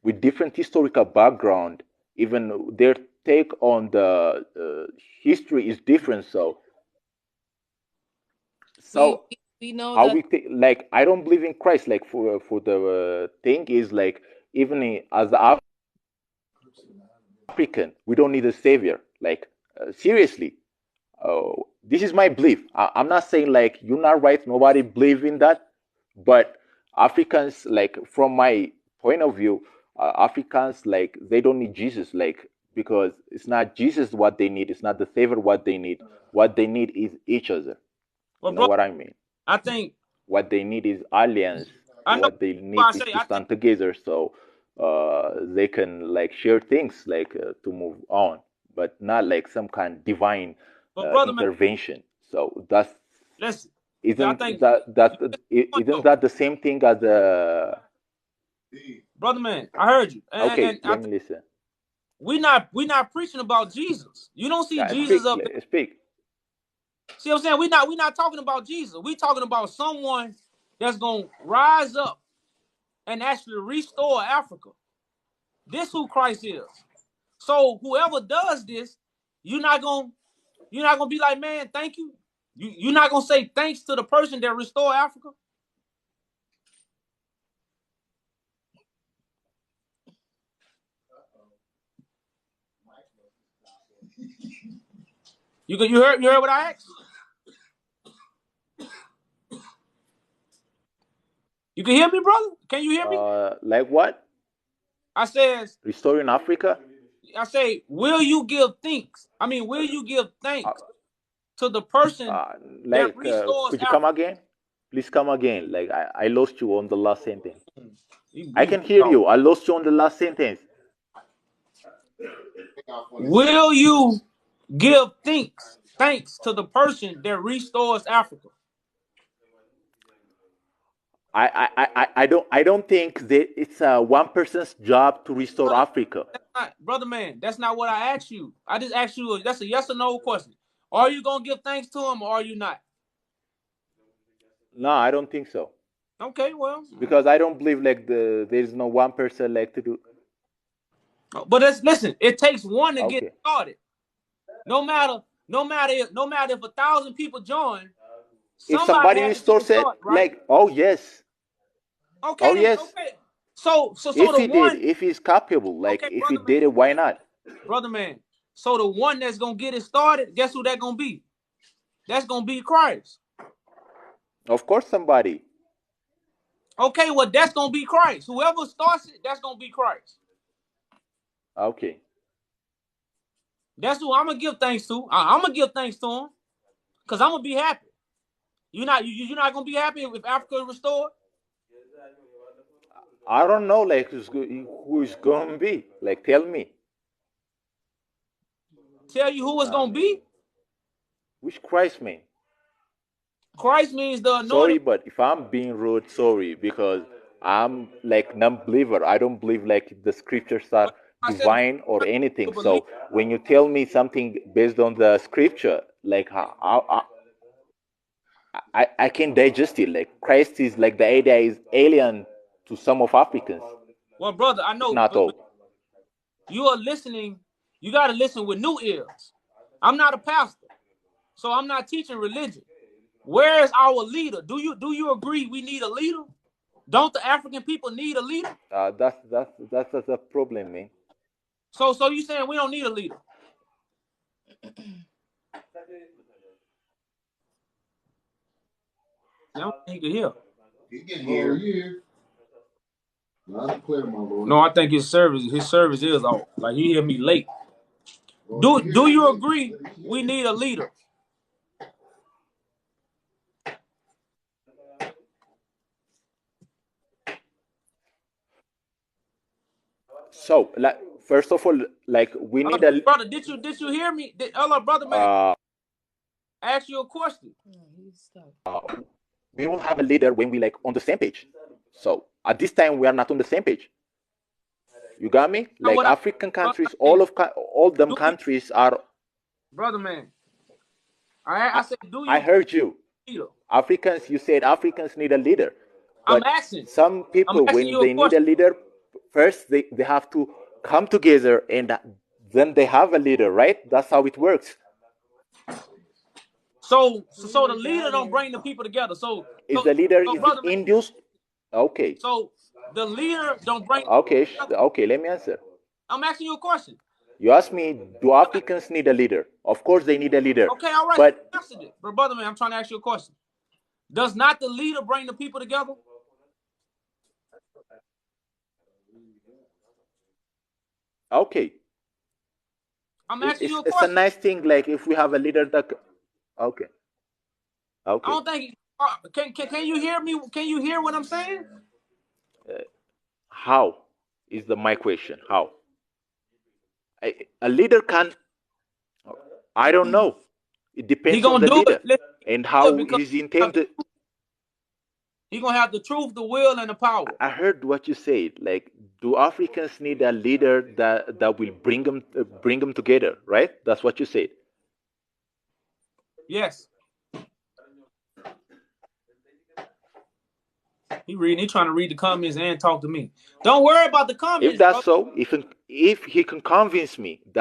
with different historical background, even their take on the history is different. So we know how that. like I don't believe in Christ. Like for the thing is like even as the African, we don't need a savior. Like seriously, this is my belief. I'm not saying like you're not right. Nobody believe in that, but Africans, like from my point of view, Africans like they don't need Jesus, like because it's not Jesus what they need. It's not the savior what they need. What they need is each other. Well, you know what I mean? I think what they need is alliance. I know what they need is to stand together so they can like share things like to move on, but not like some kind of divine intervention. So that's isn't that the same thing as the brother man? I heard you. Okay, let me listen. We not preaching about Jesus. You don't see Jesus up there. Speak. See what I'm saying? We not talking about Jesus. We talking about someone that's gonna rise up and actually restore Africa. This who Christ is. So whoever does this, you're not gonna be like, man, thank you. You're not gonna say thanks to the person that restored Africa. You heard what I asked? You can hear me, brother? Can you hear me? Like what? I says restoring Africa. I say, will you give thanks? I mean, will you give thanks to the person that restores could you Africa? come again? Please come again. Like I lost you on the last sentence. I can hear you. I lost you on the last sentence. Will you give thanks to the person that restores Africa? I don't think that it's one person's job to restore Africa. Brother man, that's not what I asked you. I just asked you, that's a yes or no question. Are you going to give thanks to him or are you not? No, I don't think so. Okay, well. Because I don't believe like there's no one person like to do. But listen, it takes one to get started. No matter if 1,000 people join, if somebody restores it, right? Like, oh yes. Okay. Oh yes. Okay. So if he did, if he's capable, like if he did it, why not? Brother man. So the one that's gonna get it started, guess who that gonna be? That's gonna be Christ. Of course, somebody. Okay, well that's gonna be Christ. Whoever starts it, that's gonna be Christ. Okay. That's who I'm gonna give thanks to. I'm gonna give thanks to him, cause I'm gonna be happy. You're not gonna be happy if Africa is restored. I don't know, like who's gonna be. Like, tell me. Tell you who it's gonna be? Which Christ mean? Christ means the anointed. Sorry, but if I'm being rude, sorry, because I'm like non-believer. I don't believe like the scriptures are I said divine or you anything. believe. So when you tell me something based on the scripture, like I can digest it. Like Christ is like the idea is alien to some of Africans, Well, brother, I if know, not but all. you are listening. You got to listen with new ears. I'm not a pastor, so I'm not teaching religion. Where is our leader? Do you agree we need a leader? Don't the African people need a leader? That's a problem, man. So you saying we don't need a leader? I don't think he can hear. He can hear. Not clear, my boy. No, I think his service is off. Like he hear me late. Do you agree we need a leader? So, like, first of all, like we need a brother. Did you hear me? Hello, brother man. Ask you a question. We don't have a leader when we like on the same page. So at this time we are not on the same page. You got me? Like African countries, all them countries are. Brother man, I said, do you? I heard you. Africans, you said Africans need a leader. But I'm asking. Some people, when they need a leader, first they have to come together and then they have a leader, right? That's how it works. So the leader don't bring the people together. The leader is induced. Okay. So the leader don't bring. Okay, let me answer. I'm asking you a question. You asked me, do Africans need a leader? Of course they need a leader. Okay, all right. But brother man, I'm trying to ask you a question. Does not the leader bring the people together? Okay. I'm asking you a question. It's a nice thing, like if we have a leader that. Okay. I don't think. Can you hear me? Can you hear what I'm saying? How is my question? How? A leader can. I don't know. It depends on the leader and how he's intended. He's gonna have the truth, the will, and the power. I heard what you said. Like, do Africans need a leader that will bring them together? Right? That's what you said. Yes. He trying to read the comments and talk to me. Don't worry about the comments. If that's so, if he can convince me, if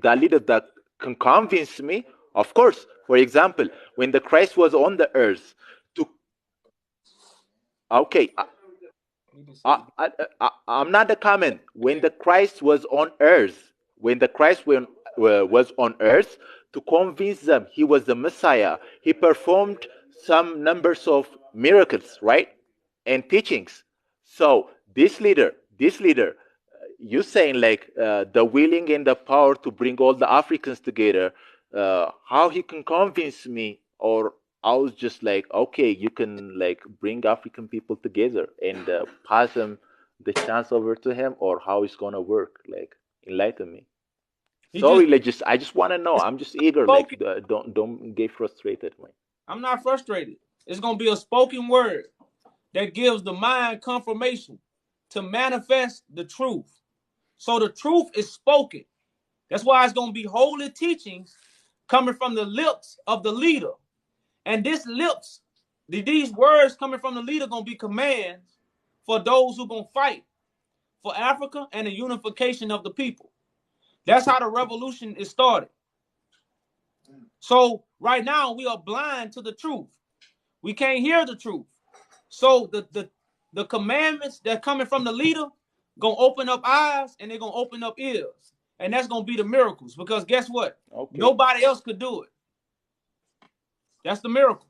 that leader that can convince me, of course. For example, when the Christ was on the earth, I'm not the comment. When the Christ was on earth, was on earth, to convince them he was the Messiah, he performed some numbers of miracles, right? And teachings. So this leader, you saying like the willing and the power to bring all the Africans together, how he can convince me? Or I was just like, okay, you can like bring African people together and pass them the chance over to him, or how it's gonna work? Like, enlighten me. Sorry, I just want to know. I'm just eager. Like, don't get frustrated, man. I'm not frustrated. It's gonna be a spoken word that gives the mind confirmation to manifest the truth. So the truth is spoken. That's why it's going to be holy teachings coming from the lips of the leader. And these words coming from the leader going to be commands for those who going to fight for Africa and the unification of the people. That's how the revolution is started. So right now we are blind to the truth. We can't hear the truth. So the commandments that coming from the leader gonna open up eyes and they're gonna open up ears, and that's gonna be the miracles. Because guess what? Okay. Nobody else could do it. That's the miracle.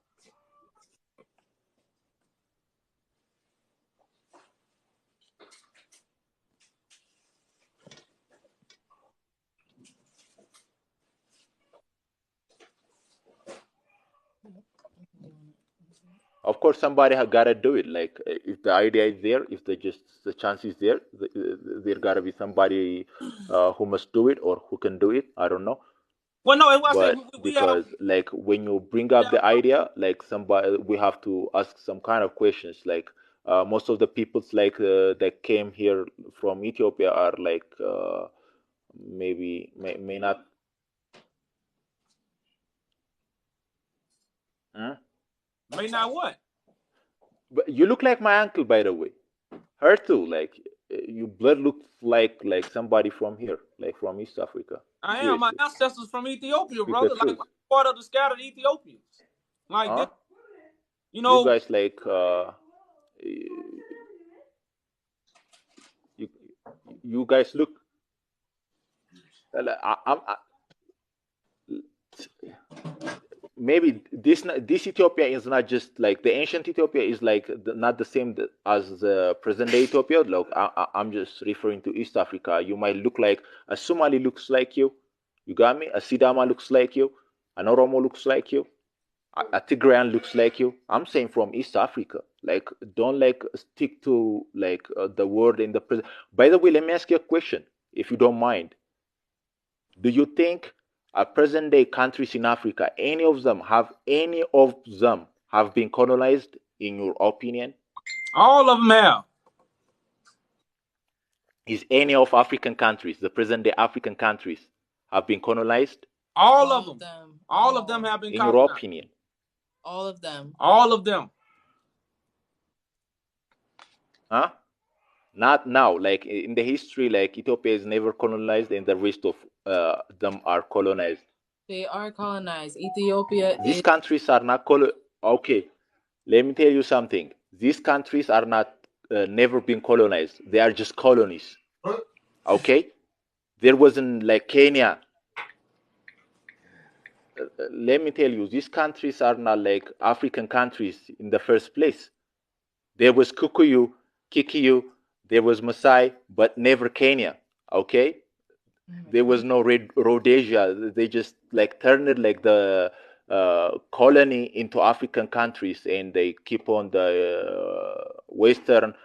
Of course, somebody have got to do it. Like, if the idea is there, if the chance is there, there got to be somebody who must do it or who can do it. I don't know. Well, no, because like when you bring up the idea, like we have to ask some kind of questions. Like, most of the peoples like that came here from Ethiopia are like maybe may not. Huh? May not what? But you look like my uncle, by the way. Her too. Like your blood looks like somebody from here, like from East Africa. I am. My Seriously, ancestors from Ethiopia, speak the brother. Like truth. I'm part of the scattered Ethiopians. Like Huh? this, you You know. guys like you you guys look. Maybe this Ethiopia is not just like the ancient Ethiopia is like not the same as the present day Ethiopia. Look, I'm just referring to East Africa. You might look like a Somali looks like you. You got me? A Sidama looks like you. An Oromo looks like you. A Tigrayan looks like you. I'm saying from East Africa. Like, don't like stick to like the word in the present. By the way, let me ask you a question, if you don't mind. Do you think present day countries in Africa, any of them have been colonized, in your opinion? All of them have. Is any of African countries, the present day African countries, have been colonized? All of them. All of them have been in your colonized. opinion? All of them. All of them. Huh? Not now. Like in the history, like Ethiopia is never colonized, and the rest of them are colonized. They are colonized. Ethiopia These is. countries are not Okay, let me tell you something. These countries are not never been colonized. They are just colonies. Okay, there wasn't like Kenya. Let me tell you, these countries are not like African countries in the first place. There was Kikuyu, Kikiyu, there was Maasai, but never Kenya. Okay, there was no Rhodesia. They just like turned it like the colony into African countries, and they keep on the Western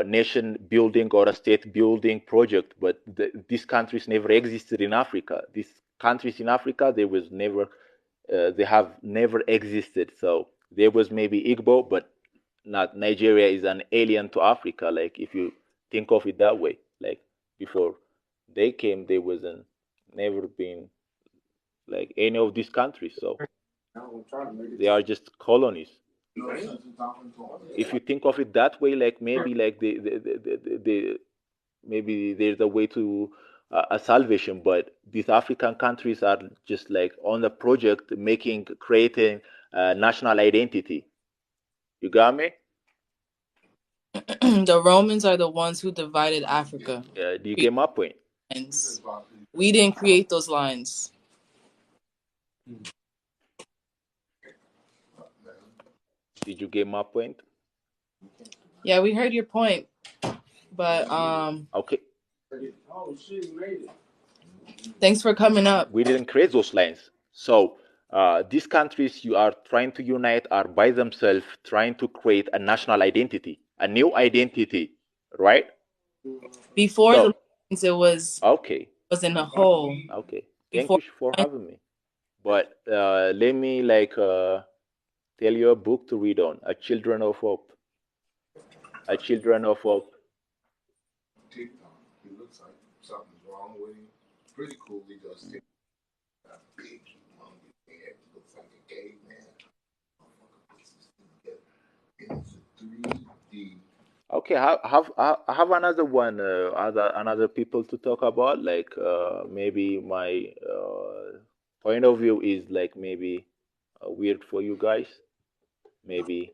nation building or a state building project. But these countries never existed in Africa. These countries in Africa, they was never, they have never existed. So there was maybe Igbo, but not Nigeria is an alien to Africa. Like if you think of it that way, like before they came, they wasn't never been like any of these countries. So they are just colonies. If you think of it that way, like maybe like the maybe there's a way to a salvation, but these African countries are just like on a project creating national identity. You got me? The Romans are the ones who divided Africa. Do you get my point? We didn't create those lines. Did you get my point? Yeah, we heard your point, but okay. Thanks for coming up. We didn't create those lines. So these countries you are trying to unite are by themselves trying to create a national identity, a new identity, right? Before the lines, it was okay. Was in a hole. Okay. Thank you for having me. But let me like tell you a book to read on, A Children of Hope. A Children of Hope. TikTok. He looks like something's wrong with him. Pretty cool. He does TikTok. A big, humongous head. Looks like a caveman. It's a 3D. Okay, I have another one, another people to talk about. Like maybe my point of view is like maybe weird for you guys. Maybe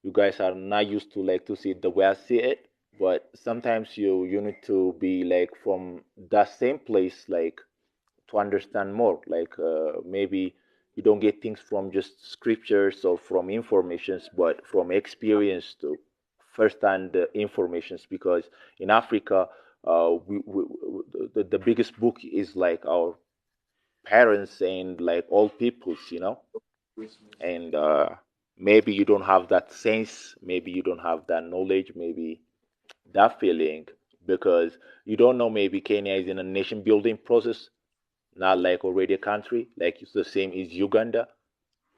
you guys are not used to like to see it the way I see it, but sometimes you need to be like from that same place, like to understand more. Like maybe you don't get things from just scriptures or from informations, but from experience too, first-hand informations. Because in Africa, the biggest book is like our parents and like old peoples, you know. And maybe you don't have that sense, maybe you don't have that knowledge, maybe that feeling, because you don't know maybe Kenya is in a nation building process, not like already a country, like it's the same as Uganda,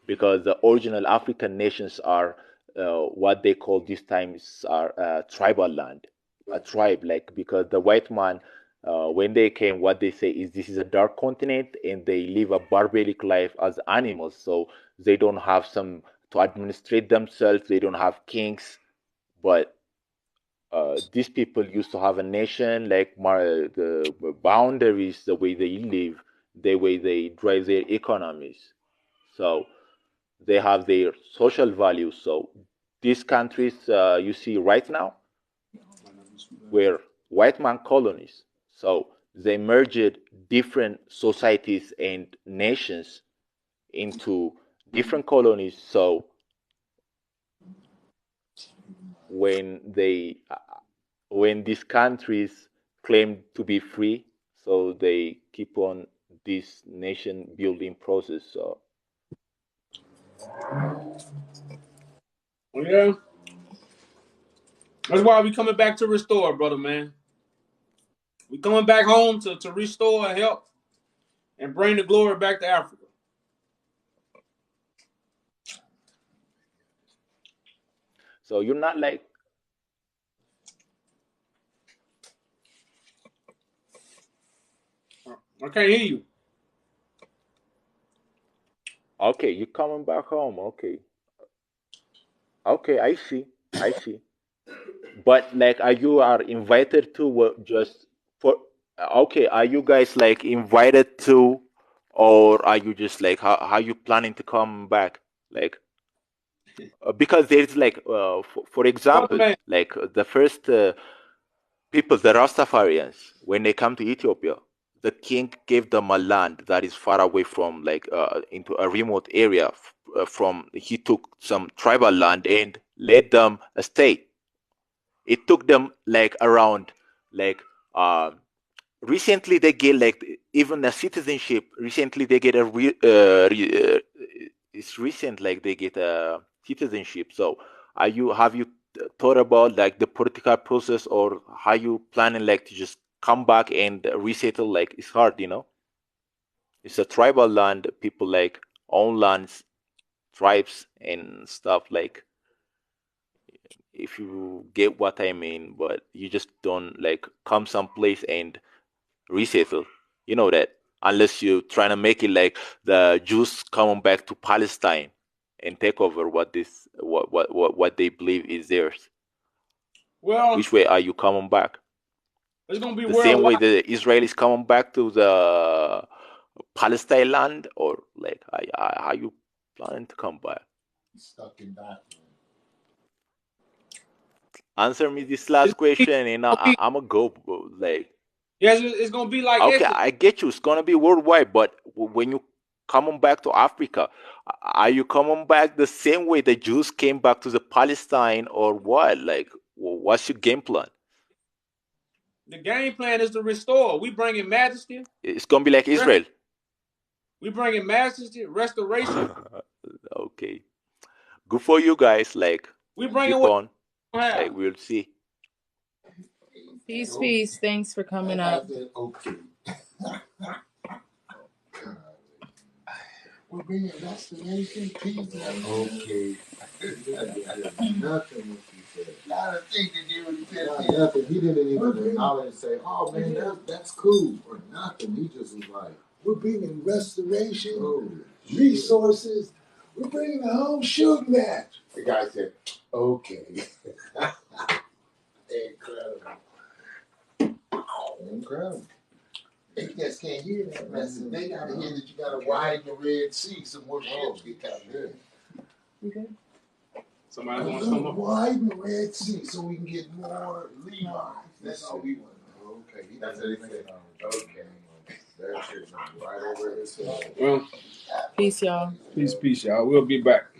because the original African nations are what they call these times are tribal land, a tribe, like because the white man, when they came, what they say is this is a dark continent and they live a barbaric life as animals. So they don't have some to administrate themselves. They don't have kings, but these people used to have a nation, like the boundaries, the way they live, the way they drive their economies. So they have their social values. So these countries you see right now were white man colonies. So they merged different societies and nations into different colonies. So when these countries claim to be free, so they keep on this nation building process. So Yeah. That's why we coming back to restore, brother, man. We coming back home to restore and help and bring the glory back to Africa. so you're not like, I can't hear you. okay, you're coming back home. Okay. Okay, I see. I see. But like, are you are invited to just for? Okay, are you guys like invited to, or are you just like how you planning to come back? Like, because there's like, for Brother, example, man. like the first people, the Rastafarians, when they come to Ethiopia, the king gave them a land that is far away from like into a remote area. From he took some tribal land and let them stay. It took them like around like recently they get like even a citizenship. Recently they get it's recent like they get a citizenship. So have you thought about like the political process, or how you planning like to just come back and resettle? Like it's hard, it's a tribal land, people like own lands, tribes and stuff, like if you get what I mean. But you just don't like come someplace and resettle, that, unless you're trying to make it like the Jews coming back to Palestine and take over what they believe is theirs. Well, Which way are you coming back? it's gonna be The same way worldwide. the Israelis coming back to the Palestine land, or like how you planning to come back? Stuck in that. Answer me this last question, and I'm gonna go. Like, Yes, it's gonna be like okay, Exodus. I get you. It's gonna be worldwide, but when you coming back to Africa, are you coming back the same way the Jews came back to the Palestine, or what? Like, what's your game plan? The game plan is to restore. We bringing majesty. It's gonna be like Israel. We bringing majesty, restoration. Okay, good for you guys. Like, We bringing keep what on. we have. Like, we'll see. Peace, peace. Thanks for coming up. Okay. We're bringing restoration, peace. Okay. Nothing what you said. Not a thing to do what he said. Nothing. He didn't even acknowledge and say, "Oh man, that's cool," or nothing. He just was like, "We're bringing restoration, resources. We're bringing a home shooting match." The guy said, "Okay." Incredible. They just can't hear that message. They gotta hear that you gotta widen the Red Sea so more ships get coming in. You good? Somebody want to come up? Widen the Red Sea so we can get more Levi's. That's all we want. Okay. That's what he said. Okay. That's it. Right over his head. Well, Peace, y'all. Peace, y'all. We'll be back.